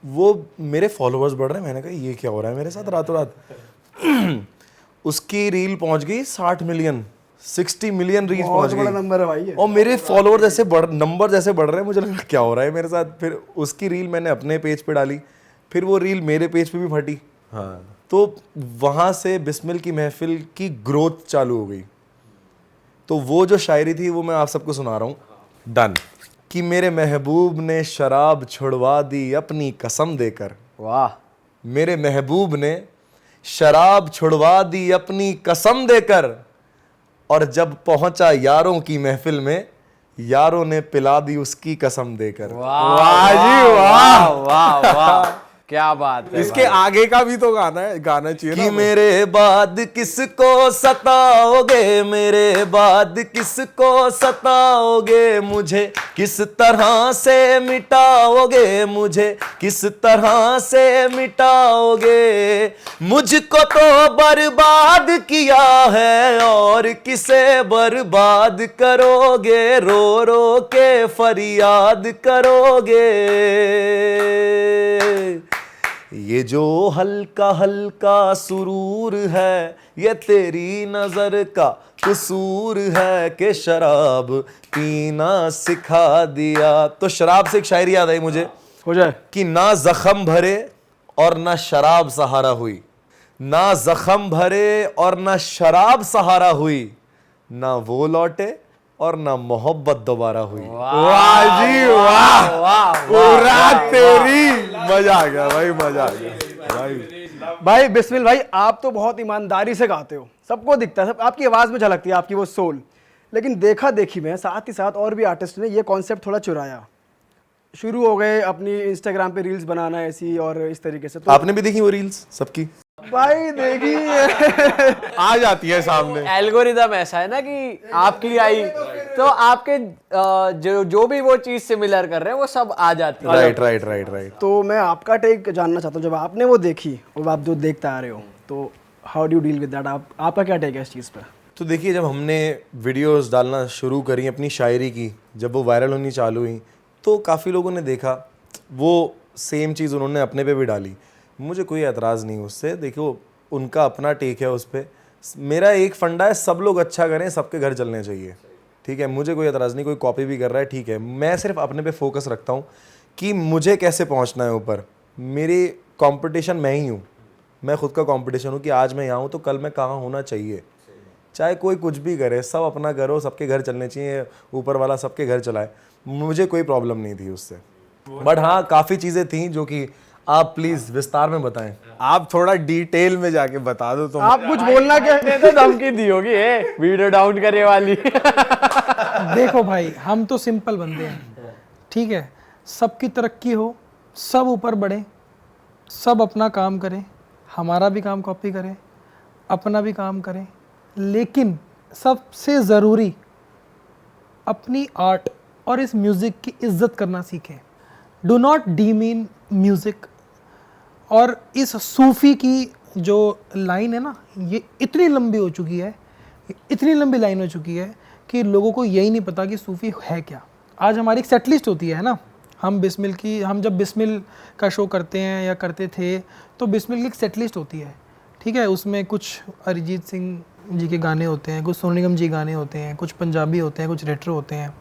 वो मेरे फॉलोअर्स बढ़ रहे हैं। मैंने कहा ये क्या हो रहा है मेरे साथ रातों रात। उसकी रील पहुँच गई 60 मिलियन 60 मिलियन रीच पहुंच बहुत बड़ा गई नंबर है भाई ये। और मेरे फॉलोअर नंबर जैसे बढ़ रहे हैं, मुझे लगा क्या हो रहा है मेरे साथ। फिर उसकी रील मैंने अपने पेज पे डाली, फिर वो रील मेरे पेज पे भी फटी। हाँ, तो वहाँ से बिस्मिल की महफिल की ग्रोथ चालू हो गई। तो वो जो शायरी थी वो मैं आप सबको सुना रहा हूँ। डन। कि मेरे महबूब ने शराब छुड़वा दी अपनी कसम देकर। वाह। मेरे महबूब ने शराब छुड़वा दी अपनी कसम देकर, और जब पहुंचा यारों की महफिल में, यारों ने पिला दी उसकी कसम देकर। वाह जी वाह वाह वाह, क्या बात है। इसके आगे का भी तो गाना चाहिए कि ना। मेरे बाद किसको सताओगे, मेरे बाद किसको सताओगे, मुझे किस तरह से मिटाओगे, मुझे किस तरह से मिटाओगे, मुझको तो बर्बाद किया है और किसे बर्बाद करोगे, रो रो के फरियाद करोगे। ये जो हल्का हल्का सुरूर है, ये तेरी नजर का कसूर है कि शराब पीना सिखा दिया। तो शराब से एक शायरी याद आई मुझे हो जाए। कि ना जख्म भरे और ना शराब सहारा हुई, ना जख्म भरे और ना शराब सहारा हुई, ना वो लौटे और ना मोहब्बत दोबारा हुई। वाह जी वाह, पूरा तेरी। मजा आ गया भाई, मजा आ गया भाई। भाई बिस्मिल भाई, आप तो बहुत ईमानदारी से गाते हो, सबको दिखता है, सब आपकी आवाज़ में झलकती है आपकी वो सोल। लेकिन देखा देखी में साथ ही साथ और भी आर्टिस्ट ने ये कॉन्सेप्ट थोड़ा चुराया, शुरू हो गए अपनी इंस्टाग्राम पे रील्स बनाना ऐसी और इस तरीके से। तो आपने भी देखी वो रील्स सबकी? भाई देखी आ जाती है सामने। एल्गोरिदम ऐसा है ना कि आपकी आई तो आपके जो भी वो चीज सिमिलर कर रहे हैं वो सब आ जाती है। Right right right right. तो मैं आपका टेक जानना चाहता हूँ, जब आपने वो देखी और आप जो देखते आ रहे हो, तो how do deal with that? आपका क्या टेक है इस चीज़ पर? तो देखिए, जब हमने वीडियोस डालना शुरू करी अपनी शायरी की, जब वो वायरल होनी चालू हुई, तो काफ़ी लोगों ने देखा, वो सेम चीज़ उन्होंने अपने पे भी डाली। मुझे कोई एतराज़ नहीं उससे। देखो, उनका अपना टेक है उस पर। मेरा एक फंडा है, सब लोग अच्छा करें, सबके घर चलने चाहिए। ठीक है, मुझे कोई एतराज़ नहीं, कोई कॉपी भी कर रहा है, ठीक है। मैं सिर्फ अपने पे फोकस रखता हूँ कि मुझे कैसे पहुँचना है ऊपर। मेरी कंपटीशन मैं ही हूँ, मैं खुद का कंपटीशन हूँ कि आज मैं यहाँ हूँ तो कल मैं कहाँ होना चाहिए। चाहे कोई कुछ भी करे, सब अपना करो, सबके घर चलने चाहिए, ऊपर वाला सबके घर चलाए। मुझे कोई प्रॉब्लम नहीं थी उससे। बट हाँ, काफ़ी चीज़ें थी जो कि आप प्लीज़ विस्तार में बताएं। आप थोड़ा डिटेल में जाके बता दो। तो आप कुछ बोलना क्या है? तो धमकी दी होगी वीडियो डाउन करे वाली। देखो भाई, हम तो सिंपल बंदे हैं, ठीक है। सबकी तरक्की हो, सब ऊपर बढ़े, सब अपना काम करें, हमारा भी काम कॉपी करें, अपना भी काम करें, लेकिन सबसे ज़रूरी अपनी आर्ट और इस म्यूज़िक की इज्जत करना सीखें। Do not demean music. और इस सूफ़ी की जो लाइन है ना, ये इतनी लंबी हो चुकी है, इतनी लंबी लाइन हो चुकी है कि लोगों को यही नहीं पता कि सूफ़ी है क्या। आज हमारी एक सेट लिस्ट होती है ना, हम जब बिस्मिल का शो करते हैं या करते थे, तो बिस्मिल की एक सेट लिस्ट होती है, ठीक है। उसमें कुछ अरिजीत सिंह जी के गाने होते हैं, कुछ सोनू निगम जी गाने होते हैं, कुछ पंजाबी होते हैं, कुछ रेट्रो होते हैं।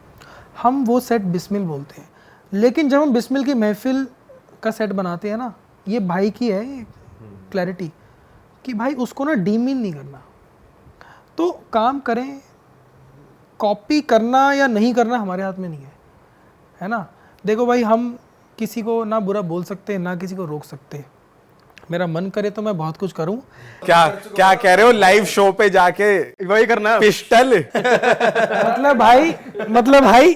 हम वो सेट बिस्मिल बोलते हैं। लेकिन जब हम बिस्मिल की महफिल का सेट बनाते हैं ना, ये भाई की है ये क्लैरिटी कि भाई उसको ना डीमीन नहीं करना। तो काम करें, कॉपी करना या नहीं करना हमारे हाथ में नहीं है ना। देखो भाई, हम किसी को ना बुरा बोल सकते, ना किसी को रोक सकते। मेरा मन करे तो मैं बहुत कुछ करूं। क्या क्या कह रहे हो? लाइव शो पे जाके वही करना है। पिस्टल? मतलब भाई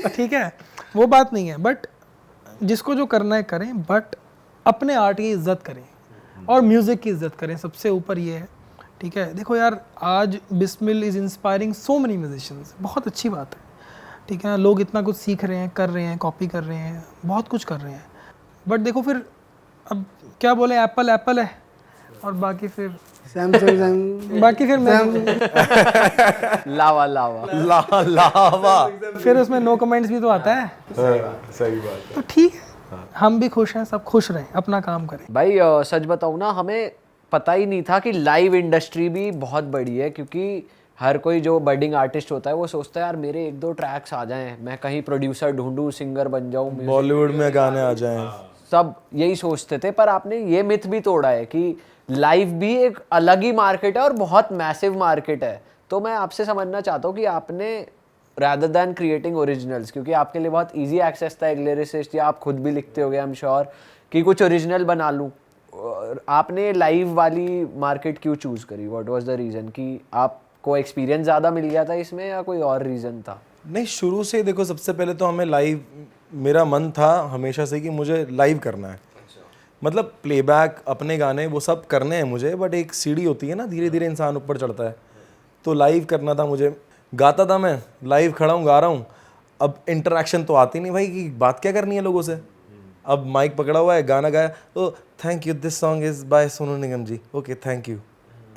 ठीक है, वो बात नहीं है। बट जिसको जो करना है करें, बट अपने आर्ट की इज्जत करें और म्यूज़िक की इज्जत करें, सबसे ऊपर ये है, ठीक है। देखो यार, आज Bismil is inspiring so many musicians, बहुत अच्छी बात है, ठीक है। लोग इतना कुछ सीख रहे हैं, कर रहे हैं, कॉपी कर रहे हैं, बहुत कुछ कर रहे हैं। बट देखो फिर अब क्या बोले, एप्पल एप्पल है और बाकी फिर सैमसंग बाकी फिर मैं लावा लावा फिर उसमें नो कमेंट्स भी तो आता है। सही बात। तो ठीक है, हम भी खुश हैं, सब खुश रहें, अपना काम करें। भाई सच बताऊं ना, हमें पता ही नहीं था कि लाइव इंडस्ट्री भी बहुत बड़ी है, क्योंकि हर कोई जो बडिंग आर्टिस्ट होता है वो सोचता है यार मेरे 1-2 ट्रैक्स आ जाएं, मैं कहीं प्रोड्यूसर ढूंढूं, सिंगर बन जाऊं, बॉलीवुड में गाने आ जाएं। सब यही सोचते थे। पर आपने ये मिथ भी तोड़ा है कि लाइव भी एक अलग ही मार्केट है और बहुत मैसिव मार्केट है। तो मैं आपसे समझना चाहता हूँ कि आपने rather than creating originals, क्योंकि आपके लिए बहुत easy access था एक लिरिसिस्ट, या आप खुद भी लिखते होगे आई एम श्योर कि कुछ ओरिजिनल बना लूँ, आपने लाइव वाली मार्केट क्यों चूज करी? What was the reason? कि आपको एक्सपीरियंस ज़्यादा मिल गया था इसमें या कोई और रीज़न था? नहीं, शुरू से देखो, सबसे पहले तो हमें लाइव, मेरा मन था हमेशा से कि मुझे लाइव करना है। मतलब प्लेबैक, अपने गाने वो सब करने हैं मुझे, बट एक सीढ़ी होती है ना, धीरे धीरे इंसान ऊपर चढ़ता है, तो लाइव करना था मुझे। गाता था मैं, लाइव खड़ा हूँ गा रहा हूँ, अब इंटरेक्शन तो आती नहीं भाई कि बात क्या करनी है लोगों से। अब माइक पकड़ा हुआ है, गाना गाया तो thank you, this song is by Sonu Nigam ji, okay thank you,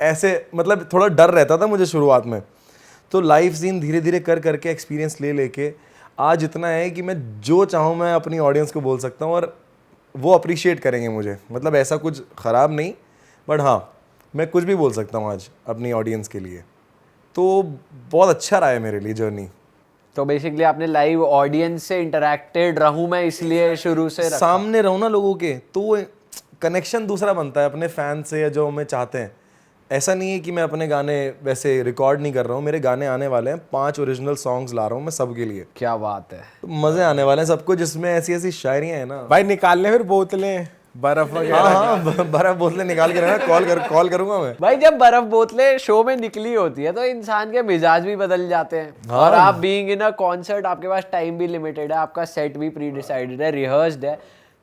ऐसे मतलब थोड़ा डर रहता था मुझे शुरुआत में। तो लाइव सीन धीरे धीरे कर करके एक्सपीरियंस ले लेके आज इतना है कि मैं जो चाहूँ मैं अपनी ऑडियंस को बोल सकता हूँ और वो अप्रिशिएट करेंगे मुझे। मतलब ऐसा कुछ ख़राब नहीं, बट हाँ, मैं कुछ भी बोल सकता हूँ आज अपनी ऑडियंस के लिए। तो बहुत अच्छा रहा है मेरे लिए जर्नी। तो बेसिकली आपने लाइव ऑडियंस से इंटरैक्टेड रहूं मैं इसलिए शुरू से रखा। सामने रहूँ ना लोगों के, तो कनेक्शन दूसरा बनता है अपने फैन से या जो हमें चाहते हैं। ऐसा नहीं है कि मैं अपने गाने वैसे रिकॉर्ड नहीं कर रहा हूँ, मेरे गाने आने वाले हैं, 5 ओरिजिनल सॉन्ग्स ला रहा हूँ मैं सबके लिए। क्या बात है। तो मज़े आने वाले हैं सबको, जिसमें ऐसी ऐसी शायरियाँ हैं ना भाई, निकाल ले फिर बोतलें बर्फ वगैरह। हाँ, बर्फ बोतलें निकाल के रखना, कॉल करूंगा मैं। भाई जब बर्फ बोतलें शो में निकली होती है तो इंसान के मिजाज भी बदल जाते हैं। और आप बीइंग इन अ कॉन्सर्ट, आपके पास टाइम भी लिमिटेड है, आपका सेट भी प्री डिसाइडेड है, रिहर्स्ड है।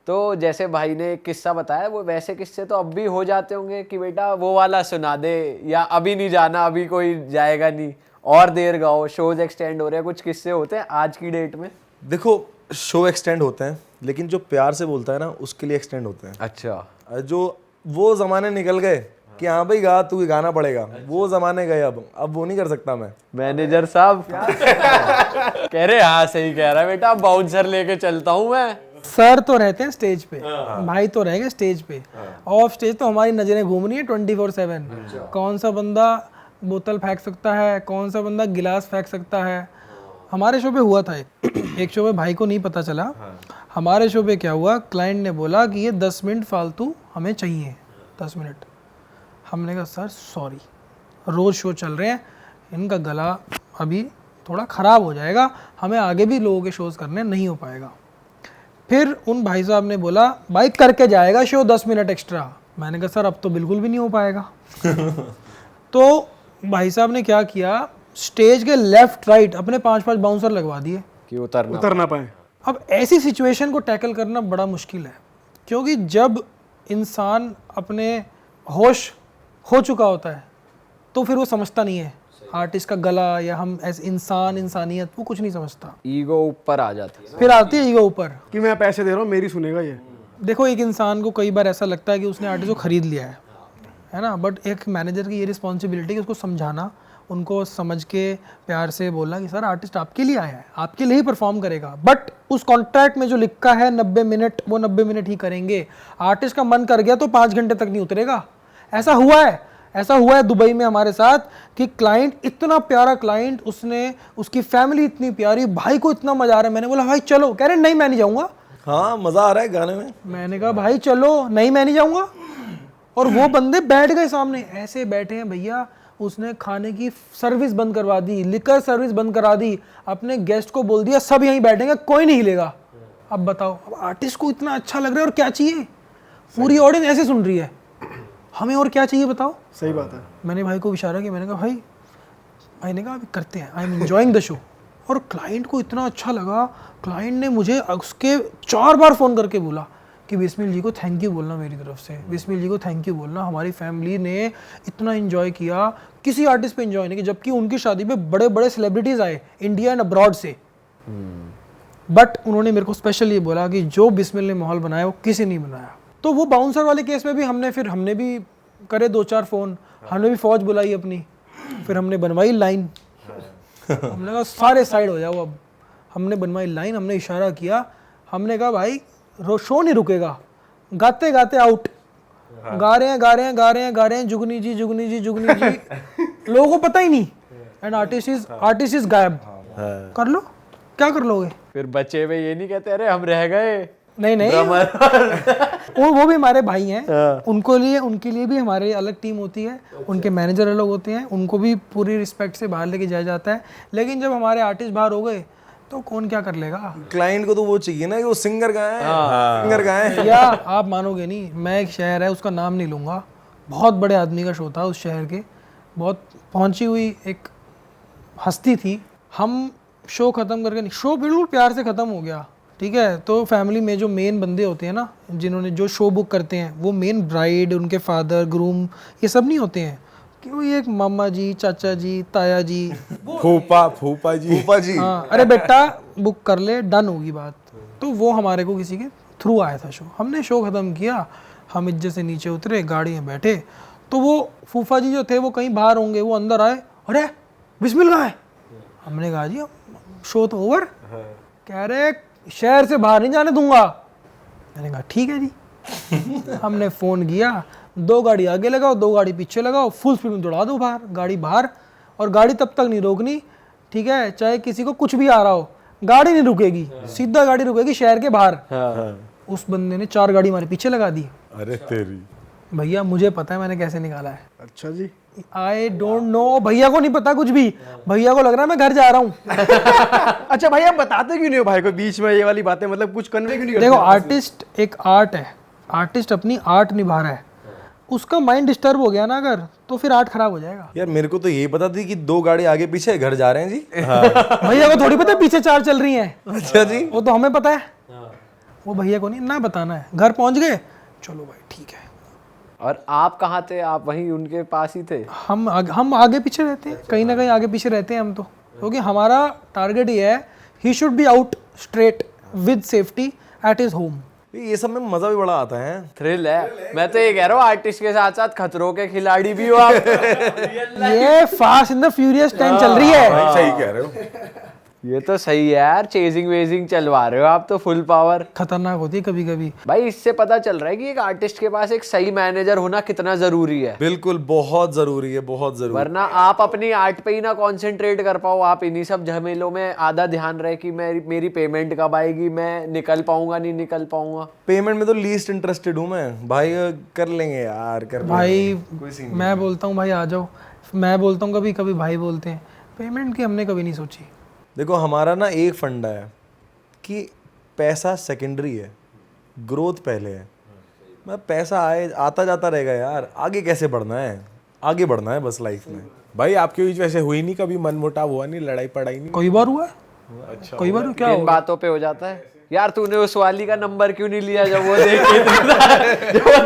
तो जैसे भाई ने एक किस्सा बताया, वो वैसे किस्से तो अब भी हो जाते होंगे कि बेटा वो वाला सुना दे, या अभी नहीं जाना, अभी कोई जाएगा नहीं, और देर गाओ, शोज एक्सटेंड हो रहे हैं, कुछ किस्से होते हैं आज की डेट में? देखो, शो एक्सटेंड होते हैं, लेकिन जो प्यार से बोलता है ना उसके लिए एक्सटेंड होते हैं। अच्छा। जो वो ज़माने निकल गए कि हाँ भाई गा, तू गाना पड़ेगा, वो ज़माने गए। अब वो नहीं कर सकता मैं। मैनेजर साहब कह रहे हाँ सही कह रहा है बेटा, बाउंसर लेके चलता हूँ मैं। सर तो रहते हैं स्टेज पे, भाई तो रहेंगे स्टेज पे, ऑफ स्टेज तो हमारी नजरें घूम रही है 24/7। कौन सा बंदा बोतल फेंक सकता है, कौन सा बंदा गिलास फेंक सकता है। हमारे शो पे हुआ था एक शो पे, भाई को नहीं पता चला। हमारे शो पे क्या हुआ, क्लाइंट ने बोला कि ये 10 मिनट फालतू हमें चाहिए, 10 मिनट। हमने कहा सर सॉरी, रोज़ शो चल रहे हैं, इनका गला अभी थोड़ा ख़राब हो जाएगा, हमें आगे भी लोगों के शोज़ करने नहीं हो पाएगा। फिर उन भाई साहब ने बोला भाई करके जाएगा शो 10 मिनट एक्स्ट्रा। मैंने कहा सर अब तो बिल्कुल भी नहीं हो पाएगा। तो भाई साहब ने क्या किया, स्टेज के लेफ्ट राइट अपने 5-5 बाउंसर लगवा दिए कि उतर ना पाए। अब ऐसी सिचुएशन को टैकल करना बड़ा मुश्किल है, क्योंकि जब इंसान अपने होश हो चुका होता है तो फिर वो समझता नहीं है आर्टिस्ट का गला, या हम एज इंसानियत, वो कुछ नहीं समझता। ईगो ऊपर आ जाती है, फिर आती है ईगो ऊपर कि मैं पैसे दे रहा हूँ, मेरी सुनेगा ये। देखो, एक इंसान को कई बार ऐसा लगता है कि उसने आर्टिस्ट को खरीद लिया है ना, बट एक मैनेजर की ये रिस्पॉन्सिबिलिटी कि उसको समझाना, उनको समझ के प्यार से बोलना कि सर आर्टिस्ट आपके लिए आया है, आपके लिए ही परफॉर्म करेगा, बट उस कॉन्ट्रैक्ट में जो लिखा है 90 मिनट, वो 90 मिनट ही करेंगे। आर्टिस्ट का मन कर गया तो 5 घंटे तक नहीं उतरेगा। ऐसा हुआ है दुबई में हमारे साथ कि क्लाइंट, इतना प्यारा क्लाइंट, उसने, उसकी फैमिली इतनी प्यारी, भाई को इतना मजा आ रहा है। मैंने बोला भाई चलो, कह रहे नहीं मैं नहीं जाऊँगा। हाँ, मज़ा आ रहा है गाने में। मैंने कहा भाई चलो, नहीं मैं नहीं जाऊँगा। और वो बंदे बैठ गए सामने, ऐसे बैठे हैं भैया, उसने खाने की सर्विस बंद करवा दी, लिकर सर्विस बंद करा दी, अपने गेस्ट को बोल दिया सब यहीं बैठेंगे, कोई नहीं हिलेगा। अब बताओ, अब आर्टिस्ट को इतना अच्छा लग रहा है और क्या चाहिए, पूरी ऑडियंस ऐसे सुन रही है, हमें और क्या चाहिए बताओ। सही बात है। मैंने भाई को इशारा किया, मैंने कहा भाई ने कहा अभी करते हैं, I am enjoying the show. और क्लाइंट को इतना अच्छा लगा, क्लाइंट ने मुझे उसके 4 बार फ़ोन करके बोला कि बिस्मिल जी को थैंक यू बोलना मेरी तरफ से, बिस्मिल जी को थैंक यू बोलना, हमारी फैमिली ने इतना एंजॉय किया, किसी आर्टिस्ट पे एंजॉय नहीं किया। जबकि उनकी शादी पे बड़े बड़े सेलिब्रिटीज़ आए इंडिया एंड अब्रॉड से, बट उन्होंने मेरे को स्पेशल ये बोला कि जो बिस्मिल ने माहौल बनाया वो किसी नहीं बनाया। तो वो बाउंसर वाले केस में भी हमने भी करे 2-4 फ़ोन, हमने भी फौज बुलाई अपनी, फिर हमने बनवाई लाइन। हमने कहा सारे साइड हो जाओ। अब हमने बनवाई लाइन, हमने इशारा किया, हमने कहा भाई शो नहीं रुकेगा, गाते गाते आउट। गा रहे हैं जुगनी जी लोगों को पता ही नहीं, एंड आर्टिस्ट इज गायब। कर लो, क्या कर लोगे? फिर बचे हुए ये नहीं कहते अरे हम रह गए। नहीं वो भी हमारे भाई हैं, उनके लिए भी हमारे अलग टीम होती है, उनके मैनेजर अलग होते हैं, उनको भी पूरी रिस्पेक्ट से बाहर लेके जाया जाता है। लेकिन जब हमारे आर्टिस्ट बाहर हो गए तो कौन क्या कर लेगा? क्लाइंट को तो वो चाहिए ना कि वो सिंगर गाएं। या आप मानोगे नहीं, मैं एक शहर है उसका नाम नहीं लूँगा, बहुत बड़े आदमी का शो था उस शहर के, बहुत पहुंची हुई एक हस्ती थी। हम शो ख़त्म करके, शो बिल्कुल प्यार से ख़त्म हो गया, ठीक है। तो फैमिली में जो मेन बंदे होते हैं ना, जिन्होंने जो शो बुक करते हैं, वो मेन ब्राइड, उनके फादर, ग्रूम, ये सब नहीं होते हैं कि वो एक मामा जी, चाचा जी, ताया जी, फूफा जी। हाँ, अरे बेटा बुक कर ले, डन होगी बात। तो वो हमारे को किसी के थ्रू आया था शो, हमने शो ख़त्म किया, हम इज्जत से नीचे उतरे, गाड़ी में बैठे, तो वो फूफा जी जो थे वो कहीं बाहर होंगे, वो अंदर आए, अरे बिस्मिल कहाँ है? हमने कहा जी शो तो ओवर। कह रहे शहर से बाहर नहीं जाने दूंगा। मैंने कहा ठीक है जी। हमने फ़ोन किया, 2 गाड़ी आगे लगाओ, 2 गाड़ी पीछे लगाओ, फुल स्पीड में दौड़ा दो बाहर, गाड़ी बाहर, और गाड़ी तब तक नहीं रोकनी, ठीक है, चाहे किसी को कुछ भी आ रहा हो, गाड़ी नहीं रुकेगी, सीधा गाड़ी रुकेगी शहर के बाहर। उस बंदे ने 4 गाड़ी हमारे पीछे लगा दी। अरे तेरी भैया मुझे पता है मैंने कैसे निकाला है। अच्छा जी। आई डोंट नो, भैया को नहीं पता कुछ भी, भैया को लग रहा है मैं घर जा रहा हूँ। अच्छा भाई, आप बताते क्यों नहीं हो भाई को बीच में ये वाली बातें, मतलब कुछ कन्वे क्यों नहीं करते? देखो आर्टिस्ट एक आर्ट है, आर्टिस्ट अपनी आर्ट निभा रहा है, उसका माइंड डिस्टर्ब हो गया ना अगर, तो फिर आर्ट खराब हो जाएगा। यार मेरे को तो यही पता थी कि 2 गाड़ी आगे पीछे घर जा रहे हैं जी। भैया को थोड़ी पता है पीछे 4 चल रही हैं। अच्छा जी। वो तो हमें पता है, वो भैया को नहीं ना बताना है। घर पहुंच गए, चलो भाई ठीक है। और आप कहाँ थे? आप वहीं उनके पास ही थे? हम आगे पीछे रहते हैं, कहीं ना कहीं आगे पीछे रहते हैं हम तो, क्योंकि हमारा टारगेट ये है, he should be out straight with safety at his home. ये सब में मजा भी बड़ा आता है। थ्रिल है। मैं तो ये कह रहा हूँ आर्टिस्ट के साथ साथ खतरों के खिलाड़ी भी हो आप। ये फास्ट एंड द फ्यूरियस 10 चल रही है। सही कह रहे हो। ये तो सही है यार, चेजिंग वेजिंग चलवा रहे हो आप तो फुल पावर। खतरनाक होती है कभी कभी भाई इससे पता चल रहा है कि एक आर्टिस्ट के पास एक सही मैनेजर होना कितना जरूरी है। बिल्कुल, बहुत जरूरी है, बहुत जरूरी। वरना आप अपनी आर्ट पे ही ना कंसंट्रेट कर पाओ, आप इन्हीं सब झमेलों में आधा ध्यान रहे कि मेरी पेमेंट कब आएगी, मैं निकल पाऊंगा नहीं निकल पाऊंगा। पेमेंट में तो लीस्ट इंटरेस्टेड हूँ मैं भाई, कर लेंगे यार, कर भाई। मैं बोलता हूँ भाई आ जाओ, मैं बोलता हूँ कभी कभी भाई बोलते हैं, पेमेंट की हमने कभी नहीं सोची। देखो हमारा ना एक फंडा है कि पैसा सेकेंडरी है, ग्रोथ पहले है। मैं पैसा आता जाता रहेगा यार, आगे कैसे बढ़ना है, आगे बढ़ना है बस लाइफ में। भाई आपके बीच वैसे हुई नहीं कभी मनमुटाव हुआ नहीं, लड़ाई पड़ाई नहीं? कोई बार हुआ है? अच्छा, कई बार क्या इन बातों पे हो जाता है। यार तूने उस वाली का नंबर क्यों नहीं लिया जब वो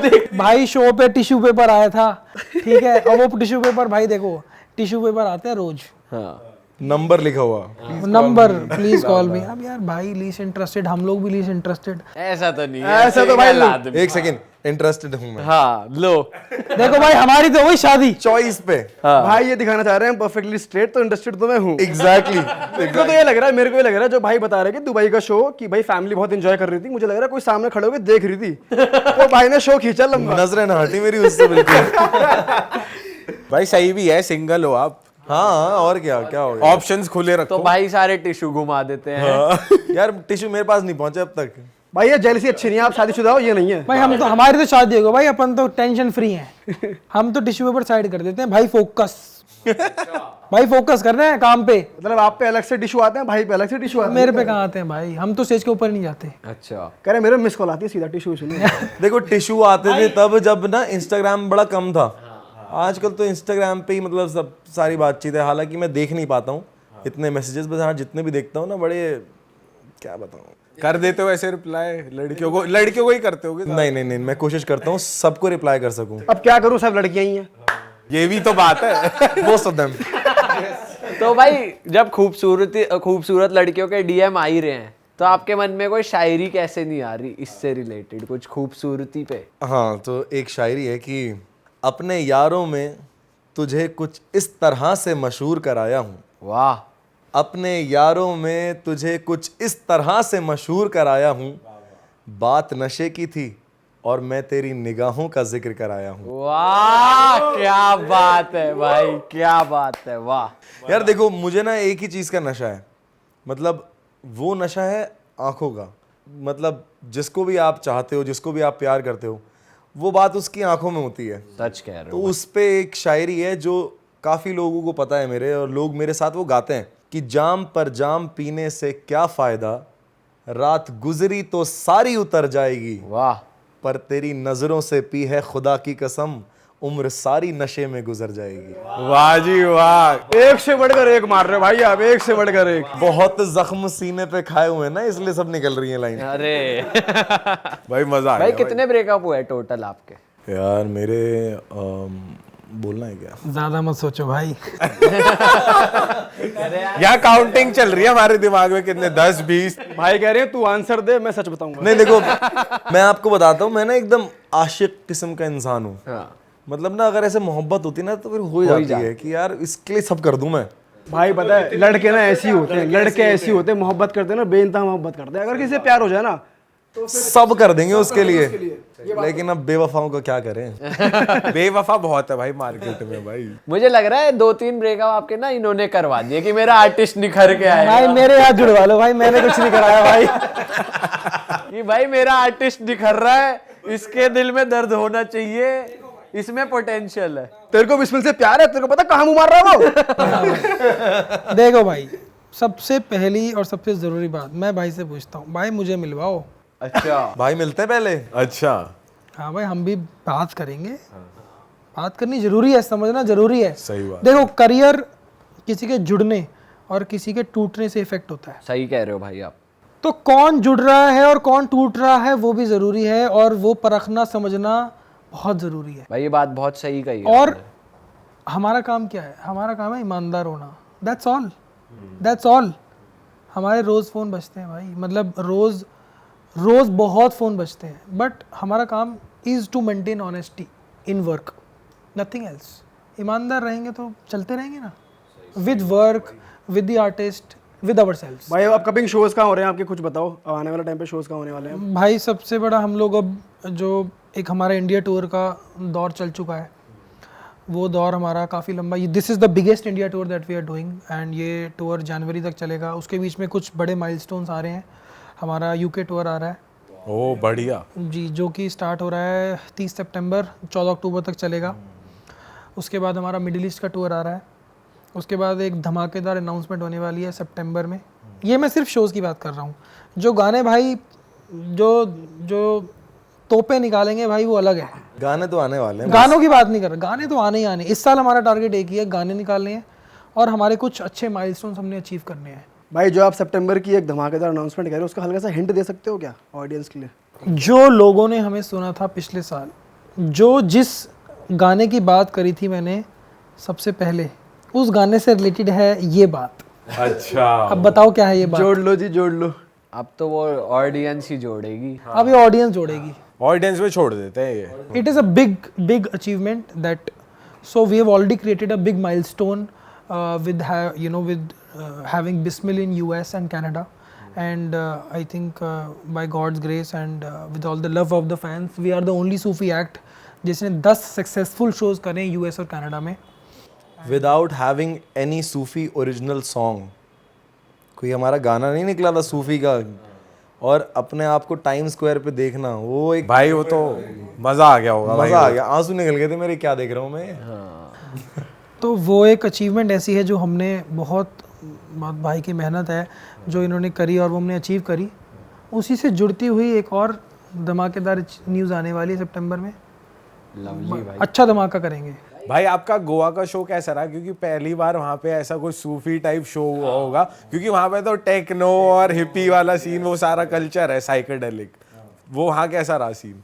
देख भाई शो पे टिश्यू पेपर आया था, ठीक है, और वो टिश्यू पेपर, भाई देखो टिश्यू पेपर आते हैं रोज, हाँ नंबर लिखा हुआ, नंबर प्लीज कॉल मी। अब यार भाई लीस्ट इंटरेस्टेड, हम लोग भी लीस्ट इंटरेस्टेड। ऐसा तो नहीं है, ऐसा तो भाई एक सेकंड, इंटरेस्टेड हूँ मैं। हाँ लो देखो भाई हमारी तो वही शादी चॉइस पे। भाई ये दिखाना चाह रहे हैं परफेक्टली स्ट्रेट, तो इंटरेस्टेड तो मैं हूँ। एग्जैक्टली। मेरे को तो ये लग रहा है, मेरे को ये लग रहा है जो भाई बता रहे कि दुबई का शो, कि भाई फैमिली बहुत एंजॉय कर रही थी, मुझे लग रहा है कोई सामने खड़े होकर देख रही थी, तो भाई ने शो खींचा लंबा। नजरें ना हटी मेरी उससे बिल्कुल। भाई सही भी है, सिंगल हो आप, हाँ और क्या हो गया। ऑप्शंस खुले रखो। तो भाई सारे टिश्यू घुमा देते हैं। यार टिश्यू मेरे पास नहीं पहुंचे अब तक। भाई ये जेलसी अच्छी नहीं है, आप शादीशुदा हो, ये नहीं है भाई। हम तो हमारी तो शादी हो गई भाई, अपन तो टेंशन फ्री हैं। हम तो टिश्यू पेपर साइड कर देते हैं भाई, फोकस भाई फोकस कर रहे हैं काम पे। मतलब आप पे अलग से टिश्यू आते हैं, भाई पे अलग से टिश्यू आते हैं। मेरे पे कहाँ आते हैं भाई, हम तो स्टेज के ऊपर नहीं जाते। अच्छा कह रहे मेरे मिस कॉल आती है सीधा टिश्यू सुनिए। देखो टिश्यू आते थे तब जब ना इंस्टाग्राम बड़ा कम था, आजकल तो इंस्टाग्राम पे ही मतलब सब सारी बातचीत है। हालांकि मैं देख नहीं पाता हूँ इतने मैसेजेस, बस हाँ जितने भी देखता हूँ ना, बड़े क्या बताऊँ। कर देते हो ऐसे रिप्लाई लड़कियों को ही करते होगे? नहीं, मैं कोशिश करता हूँ सबको रिप्लाई कर सकूँ। अब क्या करूँ, सब लड़कियां ही हैं। ये भी तो बात है। Most of them. तो भाई जब खूबसूरत लड़कियों के डीएम आ ही रहे हैं, तो आपके मन में कोई शायरी कैसे नहीं आ रही इससे रिलेटेड, कुछ खूबसूरती पे? हाँ, तो एक शायरी है कि अपने यारों में तुझे कुछ इस तरह से मशहूर कराया हूँ। वाह। अपने यारों में तुझे कुछ इस तरह से मशहूर कराया हूँ, बात नशे की थी और मैं तेरी निगाहों का जिक्र कराया हूँ। वाह क्या बात है भाई, क्या बात है, वाह। यार देखो, मुझे ना एक ही चीज़ का नशा है, मतलब वो नशा है आंखों का। मतलब जिसको भी आप चाहते हो, जिसको भी आप प्यार करते हो, वो बात उसकी आंखों में होती है। सच कह रहे तो हो। उस पे एक शायरी है जो काफ़ी लोगों को पता है मेरे, और लोग मेरे साथ वो गाते हैं कि जाम पर जाम पीने से क्या फ़ायदा, रात गुजरी तो सारी उतर जाएगी, वाह। पर तेरी नज़रों से पी है खुदा की कसम, उम्र सारी नशे में गुजर जाएगी। वाह जी वाह, एक से बढ़कर एक मार रहे हो भाई आप, एक से बढ़कर एक। बहुत जख्म सीने पे खाए हुए हैं ना, इसलिए सब निकल रही है लाइन। अरे भाई मजा आ भाई गया कितने ब्रेकअप हुए टोटल आपके? यार मेरे बोलना है क्या? ज़्यादा मत सोचो भाई। यहाँ काउंटिंग चल रही है हमारे दिमाग में, कितने 10 20। भाई कह रहे हैं तू आंसर दे, मैं सच बताऊंगा। नहीं देखो, मैं आपको बताता हूँ, मैं ना एकदम आशिक किस्म का इंसान हूँ। हाँ। मतलब ना अगर ऐसे मोहब्बत होती ना तो फिर हो ही जाती है कि यार इसके लिए सब कर दूं मैं। भाई पता है लड़के ना ऐसे ही होते हैं, लड़के ऐसे ही होते हैं, मोहब्बत करते हैं ना, बेइंतहा मोहब्बत करते हैं। अगर किसी से प्यार हो जाए ना तो सब कर देंगे उसके लिए, लेकिन अब बेवफाओं का क्या करें। बेवफा बहुत है भाई मार्केट में भाई। मुझे लग रहा है 2-3 ब्रेकअप आपके ना इन्होंने करवा दिए कि मेरा आर्टिस्ट निखर के आए, भाई मेरे हाथ जुड़वा लो भाई, मैंने कुछ नहीं कराया भाई। कि भाई मेरा आर्टिस्ट निखर रहा है, इसके दिल में दर्द होना चाहिए, इसमें पोटेंशियल है। तेरे को बिस्मिल से प्यार है, तेरे को पता कहाँ मुंह मार रहा है वो। देखो भाई, सबसे पहली और सबसे ज़रूरी बात मैं भाई से पूछता हूँ, भाई मुझे मिलवाओ। अच्छा भाई मिलते हैं पहले। अच्छा हाँ भाई, हम भी बात करेंगे, बात करनी जरूरी है, समझना जरूरी है। सही बात। देखो, करियर किसी के जुड़ने और किसी के टूटने से इफेक्ट होता है। सही कह रहे हो भाई आप। तो कौन जुड़ रहा है और कौन टूट रहा है वो भी ज़रूरी है, और वो परखना समझना बहुत ज़रूरी है। भाई ये बात बहुत सही कही है और आपने। हमारा काम क्या है? हमारा काम है ईमानदार होना। That's all, that's all. हमारे रोज़ फ़ोन बजते हैं भाई, मतलब रोज़ रोज़ बहुत फ़ोन बजते हैं, बट हमारा काम is to maintain honesty in work, nothing else. ईमानदार रहेंगे तो चलते रहेंगे ना, with work, with the artist, with our selves. भाई अब कपिंग शोज कहाँ हो रहे हैं आपके, कुछ बताओ, आने वाले टाइम पे शोज कहाँ होने वाले हैं? भाई सबसे बड़ा हम लोग अब जो एक हमारा इंडिया टूर का दौर चल चुका है, वो दौर हमारा काफ़ी लंबा, this is the biggest India tour that we are doing, and ये टूर जनवरी तक चलेगा। उसके बीच में कुछ बड़े माइलस्टोन्स आ रहे हैं। हमारा यूके टूर आ रहा है ओ बढ़िया जी, जो कि स्टार्ट हो रहा है 30 सितंबर, 14 अक्टूबर तक चलेगा। उसके बाद हमारा मिडिल ईस्ट का टूर आ रहा है। उसके बाद एक धमाकेदार अनाउंसमेंट होने वाली है सितंबर में। ये मैं सिर्फ शोज़ की बात कर रहा हूँ। जो गाने भाई जो जो तोपे निकालेंगे भाई वो अलग है। गाने तो आने वाले हैं। गानों की बात नहीं कर रहा, गाने तो आने ही आने। इस साल हमारा टारगेट एक ही है, गाने निकालने हैं और हमारे कुछ अच्छे माइलस्टोन्स हमने अचीव करने हैं। भाई जो आप सितंबर की एक धमाकेदार अनाउंसमेंट कह रहे हो, उसका हल्का सा हिंट दे सकते हो क्या ऑडियंस के लिए? जो लोगों ने हमें सुना था पिछले साल, जो जिस गाने की बात करी थी मैंने सबसे पहले, उस गाने से रिलेटेड है ये बात। अच्छा अब बताओ क्या है ये बात? जोड़ लो जी, जोड़ लो। अब तो वो ऑडियंस ही जोड़ेगी। अब ये ऑडियंस जोड़ेगी। ऑडियंस में छोड़ देते हैं ये। It is a big achievement that, so we have already created a big milestone with having Bismil in US and Canada, and I think by God's grace and with all the love of the fans, we are the only Sufi act जिसने 10 successful shows करे US और Canada में। Without having any सूफी original song, कोई हमारा गाना नहीं निकला था सूफी का, और अपने आप को टाइम स्क्वायर पे देखना, वो एक भाई वो तो मजा आ गया होगा भाई। मजा आ गया, आंसू निकल गए थे मेरे, क्या देख रहा हूँ मैं। तो वो एक अचीवमेंट ऐसी है जो हमने बहुत भाई की मेहनत है जो इन्होंने करी और वो हमने अचीव करी। उसी से जुड़ती हुई एक और धमाकेदार न्यूज़ आने वाली है सितंबर में। लवली भाई। अच्छा धमाका करेंगे। भाई आपका गोवा का शो कैसा रहा? क्योंकि पहली बार वहाँ पे ऐसा कोई सूफी टाइप शो हुआ होगा, क्योंकि वहाँ पे तो टेक्नो और हिप्पी वाला सीन, वो सारा कल्चर है साइकेडेलिक। वो वहाँ कैसा रहा सीन?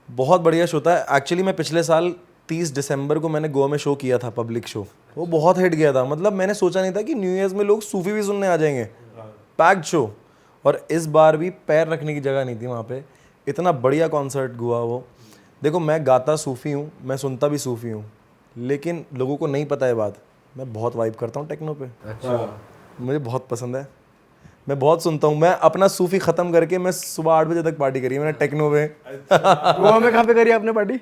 बहुत बढ़िया शो था एक्चुअली। मैं पिछले साल 30 दिसंबर को मैंने गोवा में शो किया था, पब्लिक शो। वो बहुत हिट गया था। मतलब मैंने सोचा नहीं था कि न्यू ईयर्स में लोग सूफी भी सुनने आ जाएंगे। पैक्ड शो, और इस बार भी पैर रखने की जगह नहीं थी वहाँ पे। इतना बढ़िया कॉन्सर्ट हुआ वो। देखो, मैं गाता सूफी हूँ, मैं सुनता भी सूफी हूँ, लेकिन लोगों को नहीं पता है बात, मैं बहुत वाइब करता हूँ टेक्नो पे। अच्छा। मुझे बहुत पसंद है। मैं बहुत सुनता हूँ। मैं अपना सूफी ख़त्म करके मैं सुबह 8 बजे तक पार्टी करी है मैंने टेक्नो में। गोवा में कहाँ पे करी आपने पार्टी?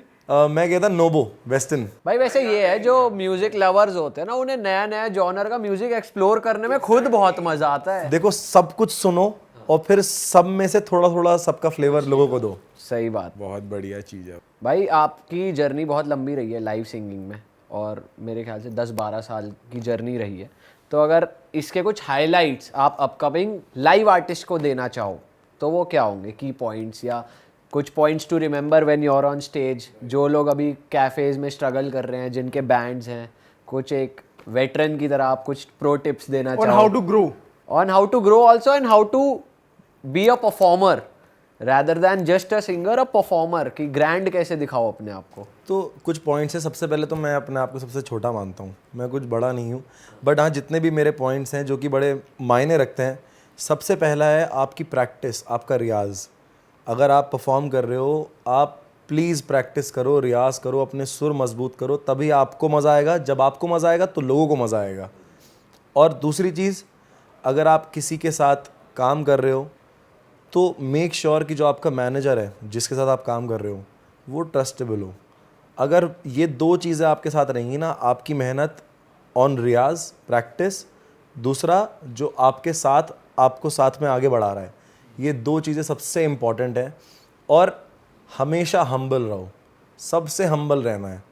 मैं गया था नोबो वेस्टर्न। भाई वैसे ये है जो म्यूजिक लवर्स होते हैं ना, उन्हें नया नया जॉनर का म्यूजिक एक्सप्लोर करने में खुद बहुत मजा आता है। देखो सब कुछ सुनो और फिर सब में से थोड़ा थोड़ा सबका फ्लेवर लोगों को दो। सही बात। बहुत बढ़िया चीज़ है भाई आपकी जर्नी बहुत लंबी रही है लाइव सिंगिंग में, और मेरे ख्याल से 10-12 साल की जर्नी रही है। तो अगर इसके कुछ हाइलाइट्स आप अपकमिंग लाइव आर्टिस्ट को देना चाहो तो वो क्या होंगे, की पॉइंट्स या कुछ points to remember when you are on stage? जो लोग अभी कैफेज में स्ट्रगल कर रहे हैं, जिनके बैंड्स हैं, कुछ एक वेटरन की तरह आप कुछ प्रो टिप्स देना On चाहो how to grow. on how to grow also and how to be a performer rather than just a singer, a performer कि ग्रैंड कैसे दिखाओ अपने आप को। तो कुछ पॉइंट्स है। सबसे पहले तो मैं अपने आप को सबसे छोटा मानता हूँ, मैं कुछ बड़ा नहीं हूँ, बट हाँ जितने भी मेरे पॉइंट्स हैं जो कि बड़े मायने रखते हैं, सबसे पहला है आपकी प्रैक्टिस, आपका रियाज़। अगर आप परफॉर्म कर रहे हो, आप प्लीज़ प्रैक्टिस करो, रियाज़ करो, अपने सुर मजबूत करो, तभी आपको मज़ा आएगा। जब आपको मज़ा आएगा तो लोगों को मज़ा आएगा। और दूसरी चीज़, अगर आप किसी के साथ काम कर रहे हो तो मेक श्योर कि जो आपका मैनेजर है जिसके साथ आप काम कर रहे हो वो ट्रस्टेबल हो। अगर ये दो चीज़ें आपके साथ रहेंगी ना, आपकी मेहनत ऑन रियाज प्रैक्टिस, दूसरा जो आपके साथ आपको साथ में आगे बढ़ा रहा है, ये दो चीज़ें सबसे इम्पॉर्टेंट है। और हमेशा हम्बल रहो, सबसे हम्बल रहना है।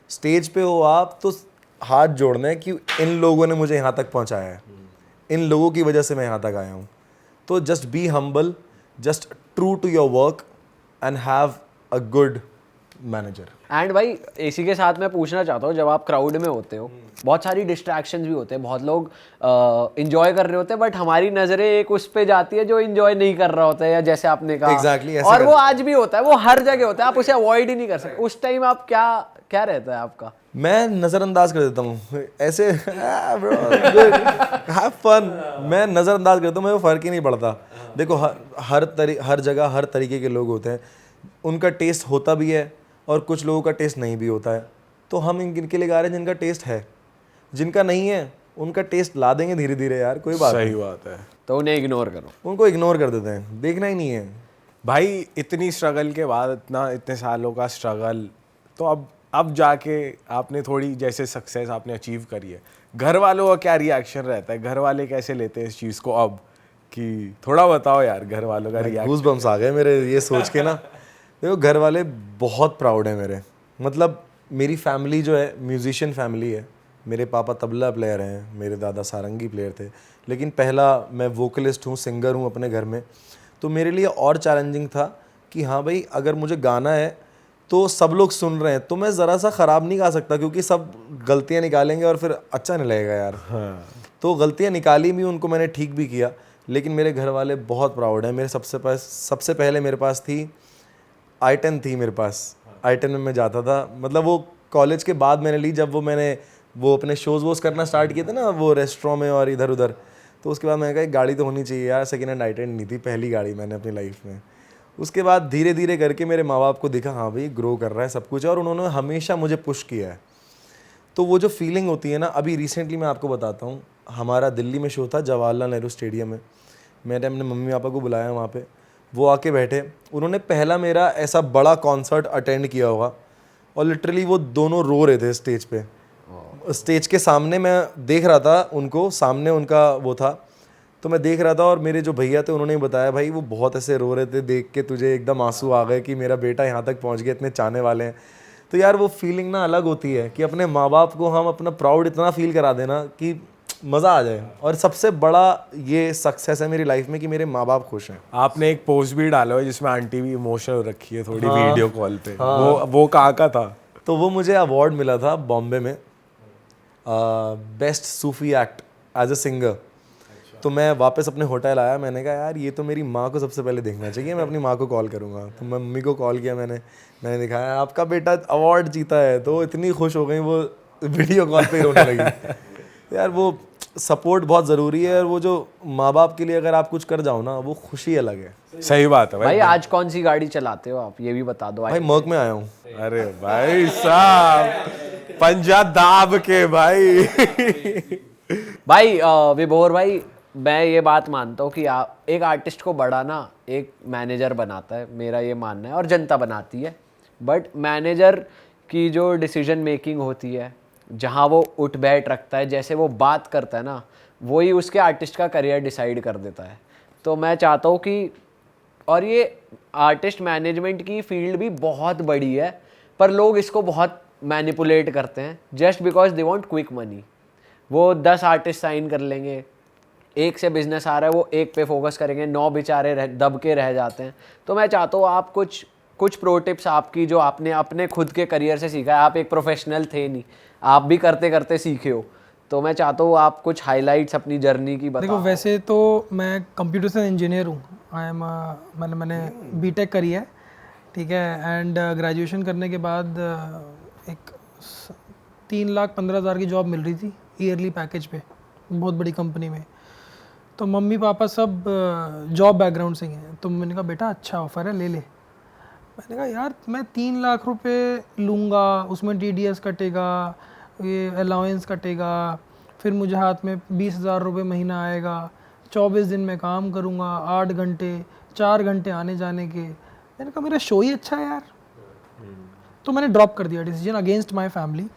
स्टेज पे हो आप तो हाथ जोड़ना है कि इन लोगों ने मुझे यहाँ तक पहुँचाया है, इन लोगों की वजह से मैं यहाँ तक आया हूँ। तो just be humble, just true to your work and have a good manager. And भाई इसी के साथ मैं पूछना चाहता हूँ, जब आप क्राउड में होते हो बहुत सारी डिस्ट्रैक्शंस भी होते हैं, बहुत लोग इंजॉय कर रहे होते हैं, बट हमारी नज़रें एक उस पे जाती है जो इंजॉय नहीं कर रहा होता है, या जैसे आपने कहा Exactly, ऐसे और वो करते आज भी होता है, वो हर जगह होता है, आप उसे अवॉइड ही नहीं कर सकते। उस टाइम आप क्या रहता है आपका? मैं नज़रअंदाज कर देता हूँ ऐसे हैव फन, मैं नज़रअंदाज करता हूँ, मुझे फ़र्क ही नहीं पड़ता। देखो हर जगह हर तरीके के लोग होते हैं, उनका टेस्ट होता भी है और कुछ लोगों का टेस्ट नहीं भी होता है। तो हम इनके लिए गा रहे हैं जिनका टेस्ट है, जिनका नहीं है उनका टेस्ट ला देंगे धीरे धीरे यार, कोई बात सही नहीं। बात है। तो उन्हें इग्नोर करो, उनको इग्नोर कर देते हैं, देखना ही नहीं है। भाई इतनी स्ट्रगल के बाद, इतने सालों का स्ट्रगल, तो अब जाके आपने थोड़ी जैसे सक्सेस आपने अचीव करी है, घर वालों का क्या रिएक्शन रहता है? घर वाले कैसे लेते हैं इस चीज़ को अब? कि थोड़ा बताओ यार घर वालों का रिएक्शन। गूज़ बम्स आ गए मेरे ये सोच के ना। देखो घर वाले बहुत प्राउड हैं मेरे, मतलब मेरी फैमिली जो है म्यूजिशियन फैमिली है। मेरे पापा तबला प्लेयर हैं, मेरे दादा सारंगी प्लेयर थे, लेकिन पहला मैं वोकलिस्ट हूँ, सिंगर हूँ अपने घर में। तो मेरे लिए और चैलेंजिंग था कि हाँ भाई अगर मुझे गाना है तो सब लोग सुन रहे हैं तो मैं ज़रा सा ख़राब नहीं गा सकता, क्योंकि सब गलतियाँ निकालेंगे और फिर अच्छा नहीं लगेगा यार। हाँ। तो गलतियाँ निकाली भी, उनको मैंने ठीक भी किया, लेकिन मेरे घर वाले बहुत प्राउड हैं मेरे। सबसे पहले मेरे पास थी i10 थी मेरे पास, i10 में मैं जाता था, मतलब वो कॉलेज के बाद मैंने ली, जब मैंने अपने शोज़ वोज़ करना स्टार्ट किए थे ना वो रेस्टोरेंट में और इधर उधर। तो उसके बाद मैंने कहा एक गाड़ी तो होनी चाहिए यार। सेकेंड हैंड i10 नहीं थी, पहली गाड़ी मैंने अपनी लाइफ में। उसके बाद धीरे धीरे करके मेरे माँ बाप को दिखा हाँ भाई ग्रो कर रहा है सब कुछ, और उन्होंने हमेशा मुझे पुश किया है। तो वो जो फीलिंग होती है ना, अभी रिसेंटली मैं आपको बताता हूँ, हमारा दिल्ली में शो था जवाहरलाल नेहरू स्टेडियम में। मैंने अपने मम्मी पापा को बुलाया वहाँ पे, वो आके बैठे, उन्होंने पहला मेरा ऐसा बड़ा कॉन्सर्ट अटेंड किया होगा, और लिटरली वो दोनों रो रहे थे स्टेज पे। स्टेज के सामने मैं देख रहा था उनको, सामने उनका वो था, तो मैं देख रहा था, और मेरे जो भैया थे उन्होंने बताया भाई वो बहुत ऐसे रो रहे थे, देख के तुझे एकदम आंसू आ गए कि मेरा बेटा यहाँ तक पहुँच गया, इतने चाहने वाले हैं। तो यार वो फीलिंग ना अलग होती है कि अपने माँ बाप को हम अपना प्राउड इतना फील करा देना कि मज़ा आ जाए। और सबसे बड़ा ये सक्सेस है मेरी लाइफ में कि मेरे माँ बाप खुश हैं। आपने एक पोस्ट भी डाला है जिसमें आंटी भी इमोशनल हो रखी है थोड़ी वीडियो कॉल पे। वो कहाँ का था? तो वो मुझे अवार्ड मिला था बॉम्बे में, best Sufi act as a singer. तो मैं वापस अपने होटल आया, मैंने कहा यार ये तो मेरी माँ को सबसे पहले देखना चाहिए, मैं अपनी माँ को कॉल करूँगा। तो मैं मम्मी को कॉल किया, मैंने दिखाया आपका बेटा अवार्ड जीता है, तो इतनी खुश हो गई वो वीडियो कॉल पे रोने लगी। यार वो सपोर्ट बहुत ज़रूरी है, और वो जो माँ बाप के लिए अगर आप कुछ कर जाओ ना, वो खुशी अलग है। सही बात है भाई आज कौन सी गाड़ी चलाते हो आप, ये भी बता दो। भाई मर्क में आया हूँ। अरे भाई साहब पंजा दाब के भाई। भाई विभोर भाई मैं ये बात मानता हूँ कि एक आर्टिस्ट को बढ़ाना एक मैनेजर बनाता है, मेरा ये मानना है, और जनता बनाती है। बट मैनेजर की जो डिसीजन मेकिंग होती है, जहाँ वो उठ बैठ रखता है, जैसे वो बात करता है ना, वही उसके आर्टिस्ट का करियर डिसाइड कर देता है। तो मैं चाहता हूँ कि, और ये आर्टिस्ट मैनेजमेंट की फील्ड भी बहुत बड़ी है, पर लोग इसको बहुत मैनिपुलेट करते हैं just because they want quick money. वो 10 आर्टिस्ट साइन कर लेंगे, एक से बिजनेस आ रहा है, वो एक पे फोकस करेंगे, 9 बेचारे दब के रह जाते हैं। तो मैं चाहता हूँ आप कुछ प्रो टिप्स आपकी जो आपने अपने खुद के करियर से सीखा है, आप एक प्रोफेशनल थे नहीं, आप भी करते करते सीखे हो, तो मैं चाहता हूँ आप कुछ हाइलाइट्स अपनी जर्नी की बताओ। देखो, वैसे तो मैं कंप्यूटर साइंस इंजीनियर हूँ। मैंने बीटेक करी है, ठीक है, एंड ग्रेजुएशन करने के बाद एक 3,15,000 की जॉब मिल रही थी ईयरली पैकेज पे, बहुत बड़ी कंपनी में। तो मम्मी पापा सब जॉब बैकग्राउंड से ही हैं, तो मैंने कहा बेटा अच्छा ऑफ़र है, ले ले। मैंने कहा यार मैं 3 लाख रुपए लूँगा, उसमें TDS कटेगा, ये अलाउंस कटेगा, फिर मुझे हाथ में 20,000 रुपये महीना आएगा, 24 दिन में काम करूँगा, 8 घंटे, 4 घंटे आने जाने के। मैंने कहा मेरा शो ही अच्छा है यार। तो मैंने ड्रॉप कर दिया decision against my family.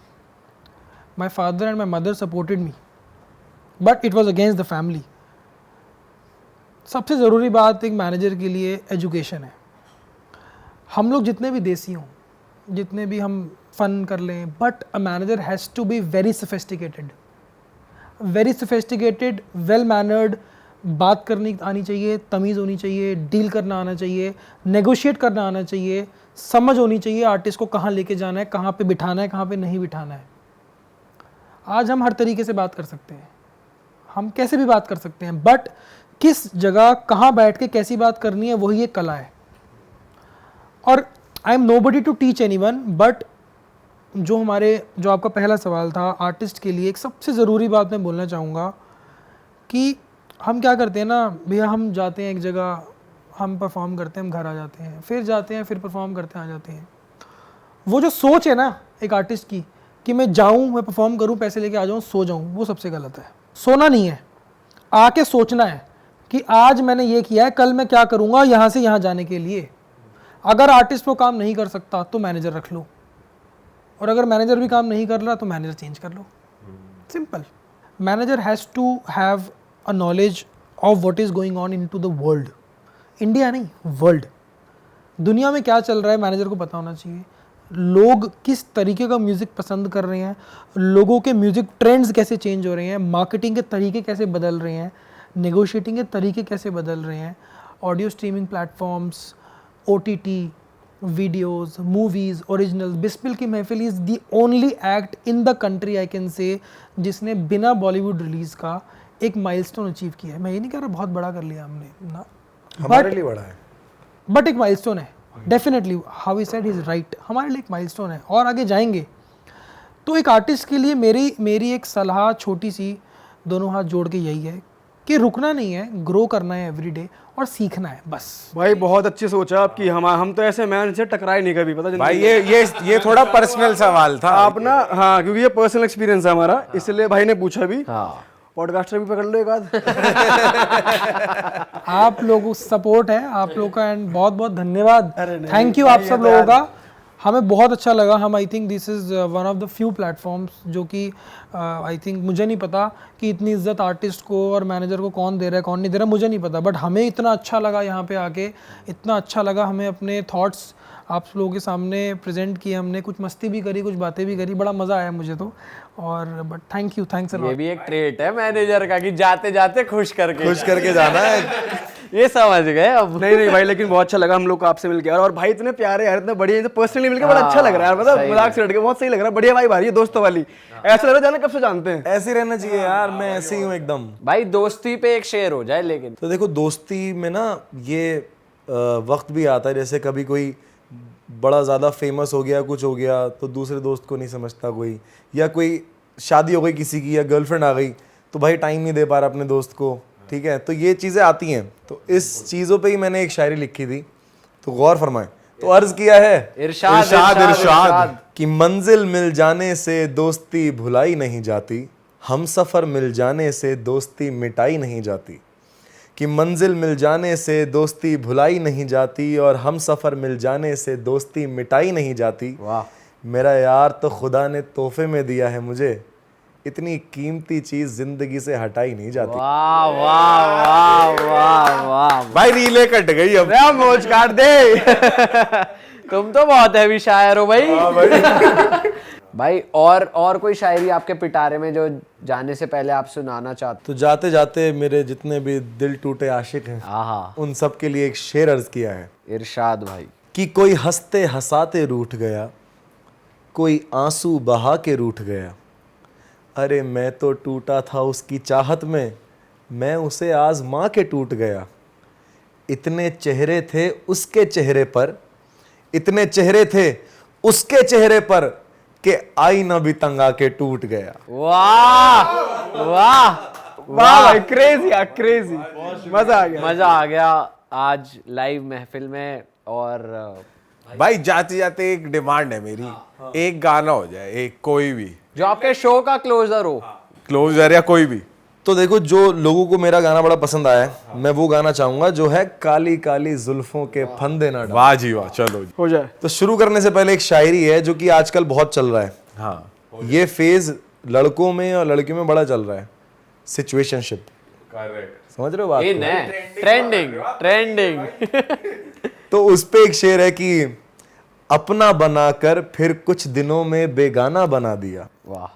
My father and my mother supported me, but it was against the family. सबसे ज़रूरी बात एक मैनेजर के लिए एजुकेशन है। हम लोग जितने भी देसी हों, जितने भी हम फन कर लें, but a manager has to be very sophisticated, well mannered, बात करनी आनी चाहिए, तमीज़ होनी चाहिए, डील करना आना चाहिए, नेगोशिएट करना आना चाहिए, समझ होनी चाहिए आर्टिस्ट को कहाँ लेके जाना है, कहाँ पे बिठाना है, कहाँ पे नहीं बिठाना है। आज हम हर तरीके से बात कर सकते हैं, हम कैसे भी बात कर सकते हैं, बट किस जगह कहाँ बैठ के कैसी बात करनी है, वही एक कला है। और I am nobody to teach anyone, but जो आपका पहला सवाल था, आर्टिस्ट के लिए एक सबसे ज़रूरी बात मैं बोलना चाहूँगा कि हम क्या करते हैं ना भैया, हम जाते हैं एक जगह, हम परफॉर्म करते हैं, हम घर आ जाते हैं, फिर जाते हैं, फिर परफॉर्म करते हैं, आ जाते हैं। वो जो सोच है ना एक आर्टिस्ट की कि मैं जाऊँ, मैं परफॉर्म करूँ, पैसे लेके आ जाऊँ, सो जाऊँ, वो सबसे गलत है। सोना नहीं है, आके सोचना है कि आज मैंने ये किया है, कल मैं क्या करूँगा यहाँ से यहाँ जाने के लिए। अगर आर्टिस्ट वो काम नहीं कर सकता तो मैनेजर रख लो, और अगर मैनेजर भी काम नहीं कर रहा तो मैनेजर चेंज कर लो, simple. Manager has to have a knowledge of what is going on into the world, India नहीं, वर्ल्ड। दुनिया में क्या चल रहा है मैनेजर को पता होना चाहिए। लोग किस तरीके का म्यूज़िक पसंद कर रहे हैं, लोगों के म्यूज़िक ट्रेंड्स कैसे चेंज हो रहे हैं, मार्केटिंग के तरीके कैसे बदल रहे हैं, नेगोशिएटिंग के तरीके कैसे बदल रहे हैं, audio streaming platforms, OTT, videos, movies, original. Bismil ki महफिल is the only act in the country I can say जिसने बिना बॉलीवुड रिलीज़ का एक माइलस्टोन अचीव किया है। मैं ये नहीं कह रहा बहुत बड़ा कर लिया हमने ना, हमारे लिए बड़ा है, बट एक माइलस्टोन है definitely. How he said is right, हमारे लिए एक माइलस्टोन है और आगे जाएंगे। तो एक आर्टिस्ट के लिए मेरी एक सलाह छोटी सी, दोनों हाथ जोड़ के यही है कि रुकना नहीं है, ग्रो करना है एवरीडे और सीखना है बस। भाई बहुत अच्छी सोच है आपकी। हम तो ऐसे मैन से टकराए नहीं कभी, पता भाई ये थोड़ा पर्सनल सवाल था आप ना, हाँ, क्योंकि ये पर्सनल एक्सपीरियंस है हमारा, इसलिए भाई ने पूछा भी। हाँ, पॉडकास्टर भी पकड़ लो एक आध। आप लोगों सपोर्ट है आप लोगों का, एंड बहुत बहुत धन्यवाद, थैंक यू आप सब लोगों का। हमें बहुत अच्छा लगा। हम I think this is one of the few platforms जो कि आई थिंक, मुझे नहीं पता कि इतनी इज्जत आर्टिस्ट को और मैनेजर को कौन दे रहा है कौन नहीं दे रहा, मुझे नहीं पता, बट हमें इतना अच्छा लगा यहाँ पे आके, इतना अच्छा लगा। हमें अपने थॉट्स आप लोगों के सामने प्रेजेंट किए, हमने कुछ मस्ती भी करी, कुछ बातें भी करी, बड़ा मज़ा आया मुझे तो। और but thank you, thanks a lot. ये भी एक ट्रेट है मैनेजर का कि जाते जाते खुश करके जाना है। ये समझ गए अब। नहीं भाई, लेकिन बहुत अच्छा लगा हम लोग को आपसे मिलके यार। और भाई इतने प्यारे यार, इतने बढ़िया, पर्सनली मिलके बड़ा अच्छा लग रहा है यार, मतलब मजाक से हट के बहुत सही लग रहा है। बढ़िया भाई, भाई दोस्तों वाली ऐसा लग रहा है, जाने कब से जानते हैं। ऐसे ही रहना चाहिए यार, मैं ऐसे ही हूँ एकदम। भाई दोस्ती पे एक शेयर हो जाए। लेकिन तो देखो, दोस्ती में ना ये वक्त भी आता है, जैसे कभी कोई बड़ा ज़्यादा फेमस हो गया, कुछ हो गया, तो दूसरे दोस्त को नहीं समझता कोई, या कोई शादी हो गई किसी की या गर्लफ्रेंड आ गई तो भाई टाइम नहीं दे पा रहा अपने दोस्त को, ठीक है। तो ये चीज़ें आती हैं, तो इस चीज़ों पे ही मैंने एक शायरी लिखी थी, तो गौर फरमाएं। तो अर्ज किया है इरशाद कि मंजिल मिल जाने से दोस्ती भुलाई नहीं जाती, हम सफ़र मिल जाने से दोस्ती मिटाई नहीं जाती, कि मंजिल मिल जाने से दोस्ती भुलाई नहीं जाती, और हम सफ़र मिल जाने से दोस्ती मिटाई नहीं जाती। वाह। मेरा यार तो खुदा ने तोहफे में दिया है मुझे, इतनी कीमती चीज़ ज़िंदगी से हटाई नहीं जाती। वाह वाह वाह वाह वाह। भाई रीले कट गई अब। अरे मोच काट दे। तुम तो बहुत हैवी शायर हो भाई। भाई और कोई शायरी आपके पिटारे में जो जाने से पहले आप सुनाना चाहते? तो जाते जाते मेरे जितने भी दिल टूटे आशिक हैं, आहा, उन सब के लिए एक शेर अर्ज किया है इरशाद भाई। कि कोई हंसते हंसाते रूठ गया, कोई आंसू बहा के रूठ गया, अरे मैं तो टूटा था उसकी चाहत में, मैं उसे आजमा के टूट गया। इतने चेहरे थे उसके चेहरे पर, इतने चेहरे थे उसके चेहरे पर, कि आईना भी तंगा के टूट गया। वाह वाह वाह भाई, क्रेजी यार, क्रेजी, मजा आ गया। मजा आ गया आज लाइव महफिल में। और भाई जाते जाते एक डिमांड है मेरी, एक गाना हो जाए, एक कोई भी जो आपके शो का क्लोजर हो। क्लोजर या कोई भी। तो देखो, जो लोगों को मेरा गाना बड़ा पसंद आया है, मैं वो गाना चाहूंगा जो है काली काली जुल्फों के फंदे ना डाल। वाह जी वाह, चलो जी। हो जाए। तो शुरू करने से पहले एक शायरी है जो कि आजकल बहुत चल रहा है। हाँ, ये फेज लड़कों में और लड़कियों में बड़ा चल रहा है, सिचुएशनशिप। समझ रहे हो बात इन को? है ट्रेंडिंग ट्रेंडिंग। तो उस पे एक शेर है कि अपना बनाकर फिर कुछ दिनों में बेगाना बना दिया, वाह।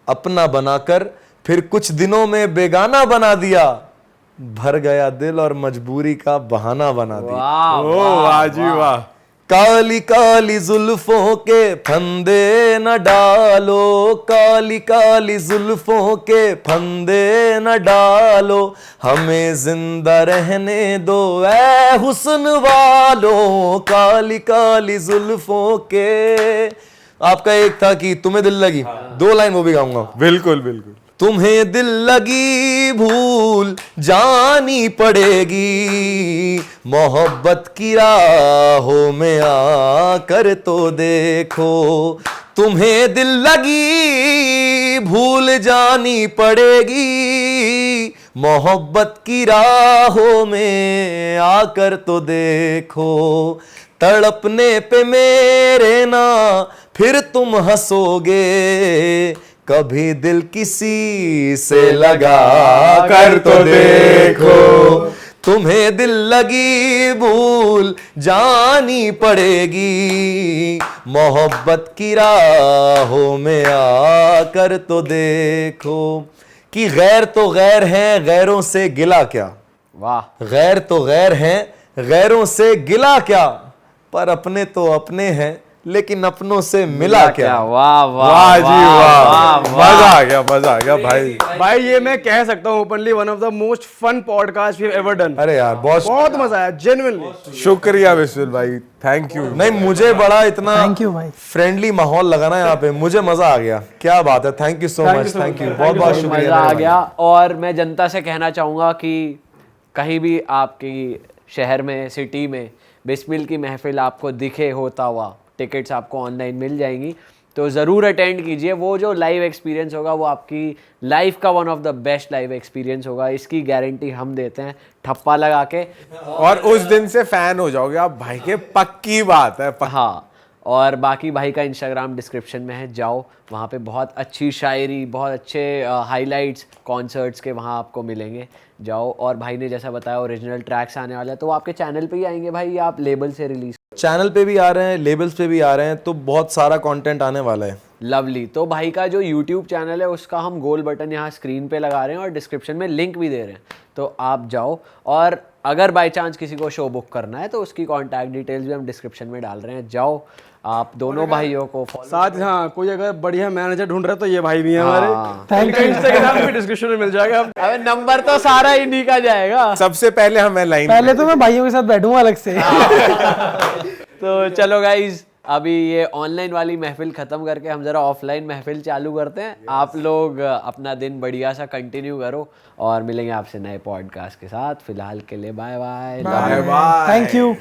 अपना बनाकर फिर कुछ दिनों में बेगाना बना दिया, भर गया दिल और मजबूरी का बहाना बना दिया। वाह ओ वाह जी वाह। काली काली जुल्फों के फंदे न डालो, काली काली जुल्फों के फंदे न डालो, हमें जिंदा रहने दो ऐ हुस्न वालों, काली काली जुल्फों के। आपका एक था कि तुम्हें दिल लगी, दो लाइन वो भी गाऊंगा। बिल्कुल बिल्कुल। तुम्हें दिल लगी भूल जानी पड़ेगी, मोहब्बत की राहों में आकर तो देखो। तुम्हें दिल लगी भूल जानी पड़ेगी, मोहब्बत की राहों में आकर तो देखो। तड़पने पे मेरे ना फिर तुम हंसोगे, कभी दिल किसी से लगा कर तो देखो। तुम्हें दिल लगी भूल जानी पड़ेगी, मोहब्बत की राहों में आकर तो देखो। कि गैर तो गैर हैं, गैरों से गिला क्या, वाह। गैर तो गैर हैं, गैरों से गिला क्या, पर अपने तो अपने हैं, लेकिन अपनों से मिला क्या। वाह वाह वाह जी वाह, वाह, मजा आ गया, मजा आ गया भाई। भाई ये मैं कह सकता हूँ openly, one of the most fun podcast we have ever done. अरे यार बहुत मजा आया, जेन्युइनली। शुक्रिया विश्वल भाई, थैंक यू। नहीं, मुझे बड़ा इतना थैंक यू भाई। फ्रेंडली माहौल लगा ना यहाँ पे, मुझे मजा आ गया। क्या बात है, thank you so much, thank you, बहुत बहुत शुक्रिया। मजा आ मेरे भाई। गया। और मैं जनता से कहना चाहूँगा कि कहीं भी आपकी शहर में, सिटी में बिस्मिल की महफिल आपको दिखे होता हुआ, टिकट्स आपको ऑनलाइन मिल जाएंगी, तो ज़रूर अटेंड कीजिए। वो जो लाइव एक्सपीरियंस होगा वो आपकी लाइफ का one of the best live experience होगा, इसकी गारंटी हम देते हैं ठप्पा लगा के। और उस दिन से फैन हो जाओगे आप भाई के, पक्की बात है। हाँ, और बाकी भाई का इंस्टाग्राम डिस्क्रिप्शन में है, जाओ वहाँ पे बहुत अच्छी शायरी, बहुत अच्छे हाइलाइट्स कॉन्सर्ट्स के वहाँ आपको मिलेंगे, जाओ। और भाई ने जैसा बताया ओरिजिनल ट्रैक्स आने वाला है, तो वो आपके चैनल पे ही आएंगे भाई, या आप लेबल से रिलीज? चैनल पे भी आ रहे हैं, लेबल्स पे भी आ रहे हैं, तो बहुत सारा कंटेंट आने वाला है। लवली। तो भाई का जो यूट्यूब चैनल है उसका हम गोल बटन यहाँ स्क्रीन पे लगा रहे हैं और डिस्क्रिप्शन में लिंक भी दे रहे हैं, तो आप जाओ। और अगर बाय चांस किसी को शो बुक करना है तो उसकी कॉन्टैक्ट डिटेल्स भी हम डिस्क्रिप्शन में डाल रहे हैं, जाओ आप दोनों भाइयों को फॉलो। साथ ही हाँ, कोई अगर बढ़िया मैनेजर ढूंढ रहे तो ये भाई भी हैं हमारे। Thank you. इंस्टाग्राम भी डिस्क्रिप्शन में मिल जाएगा। अबे नंबर तो सारा इन्हीं का जाएगा। सबसे पहले हमें लाइन पहले तो मैं भाइयों के साथ बैठूंगा अलग से। तो चलो गाइज, अभी ये ऑनलाइन वाली महफिल ख़त्म करके हम ज़रा ऑफलाइन महफिल चालू करते हैं। आप लोग अपना दिन बढ़िया सा कंटिन्यू करो और मिलेंगे आपसे नए पॉडकास्ट के साथ। फिलहाल के लिए बाय बाय। Thank you.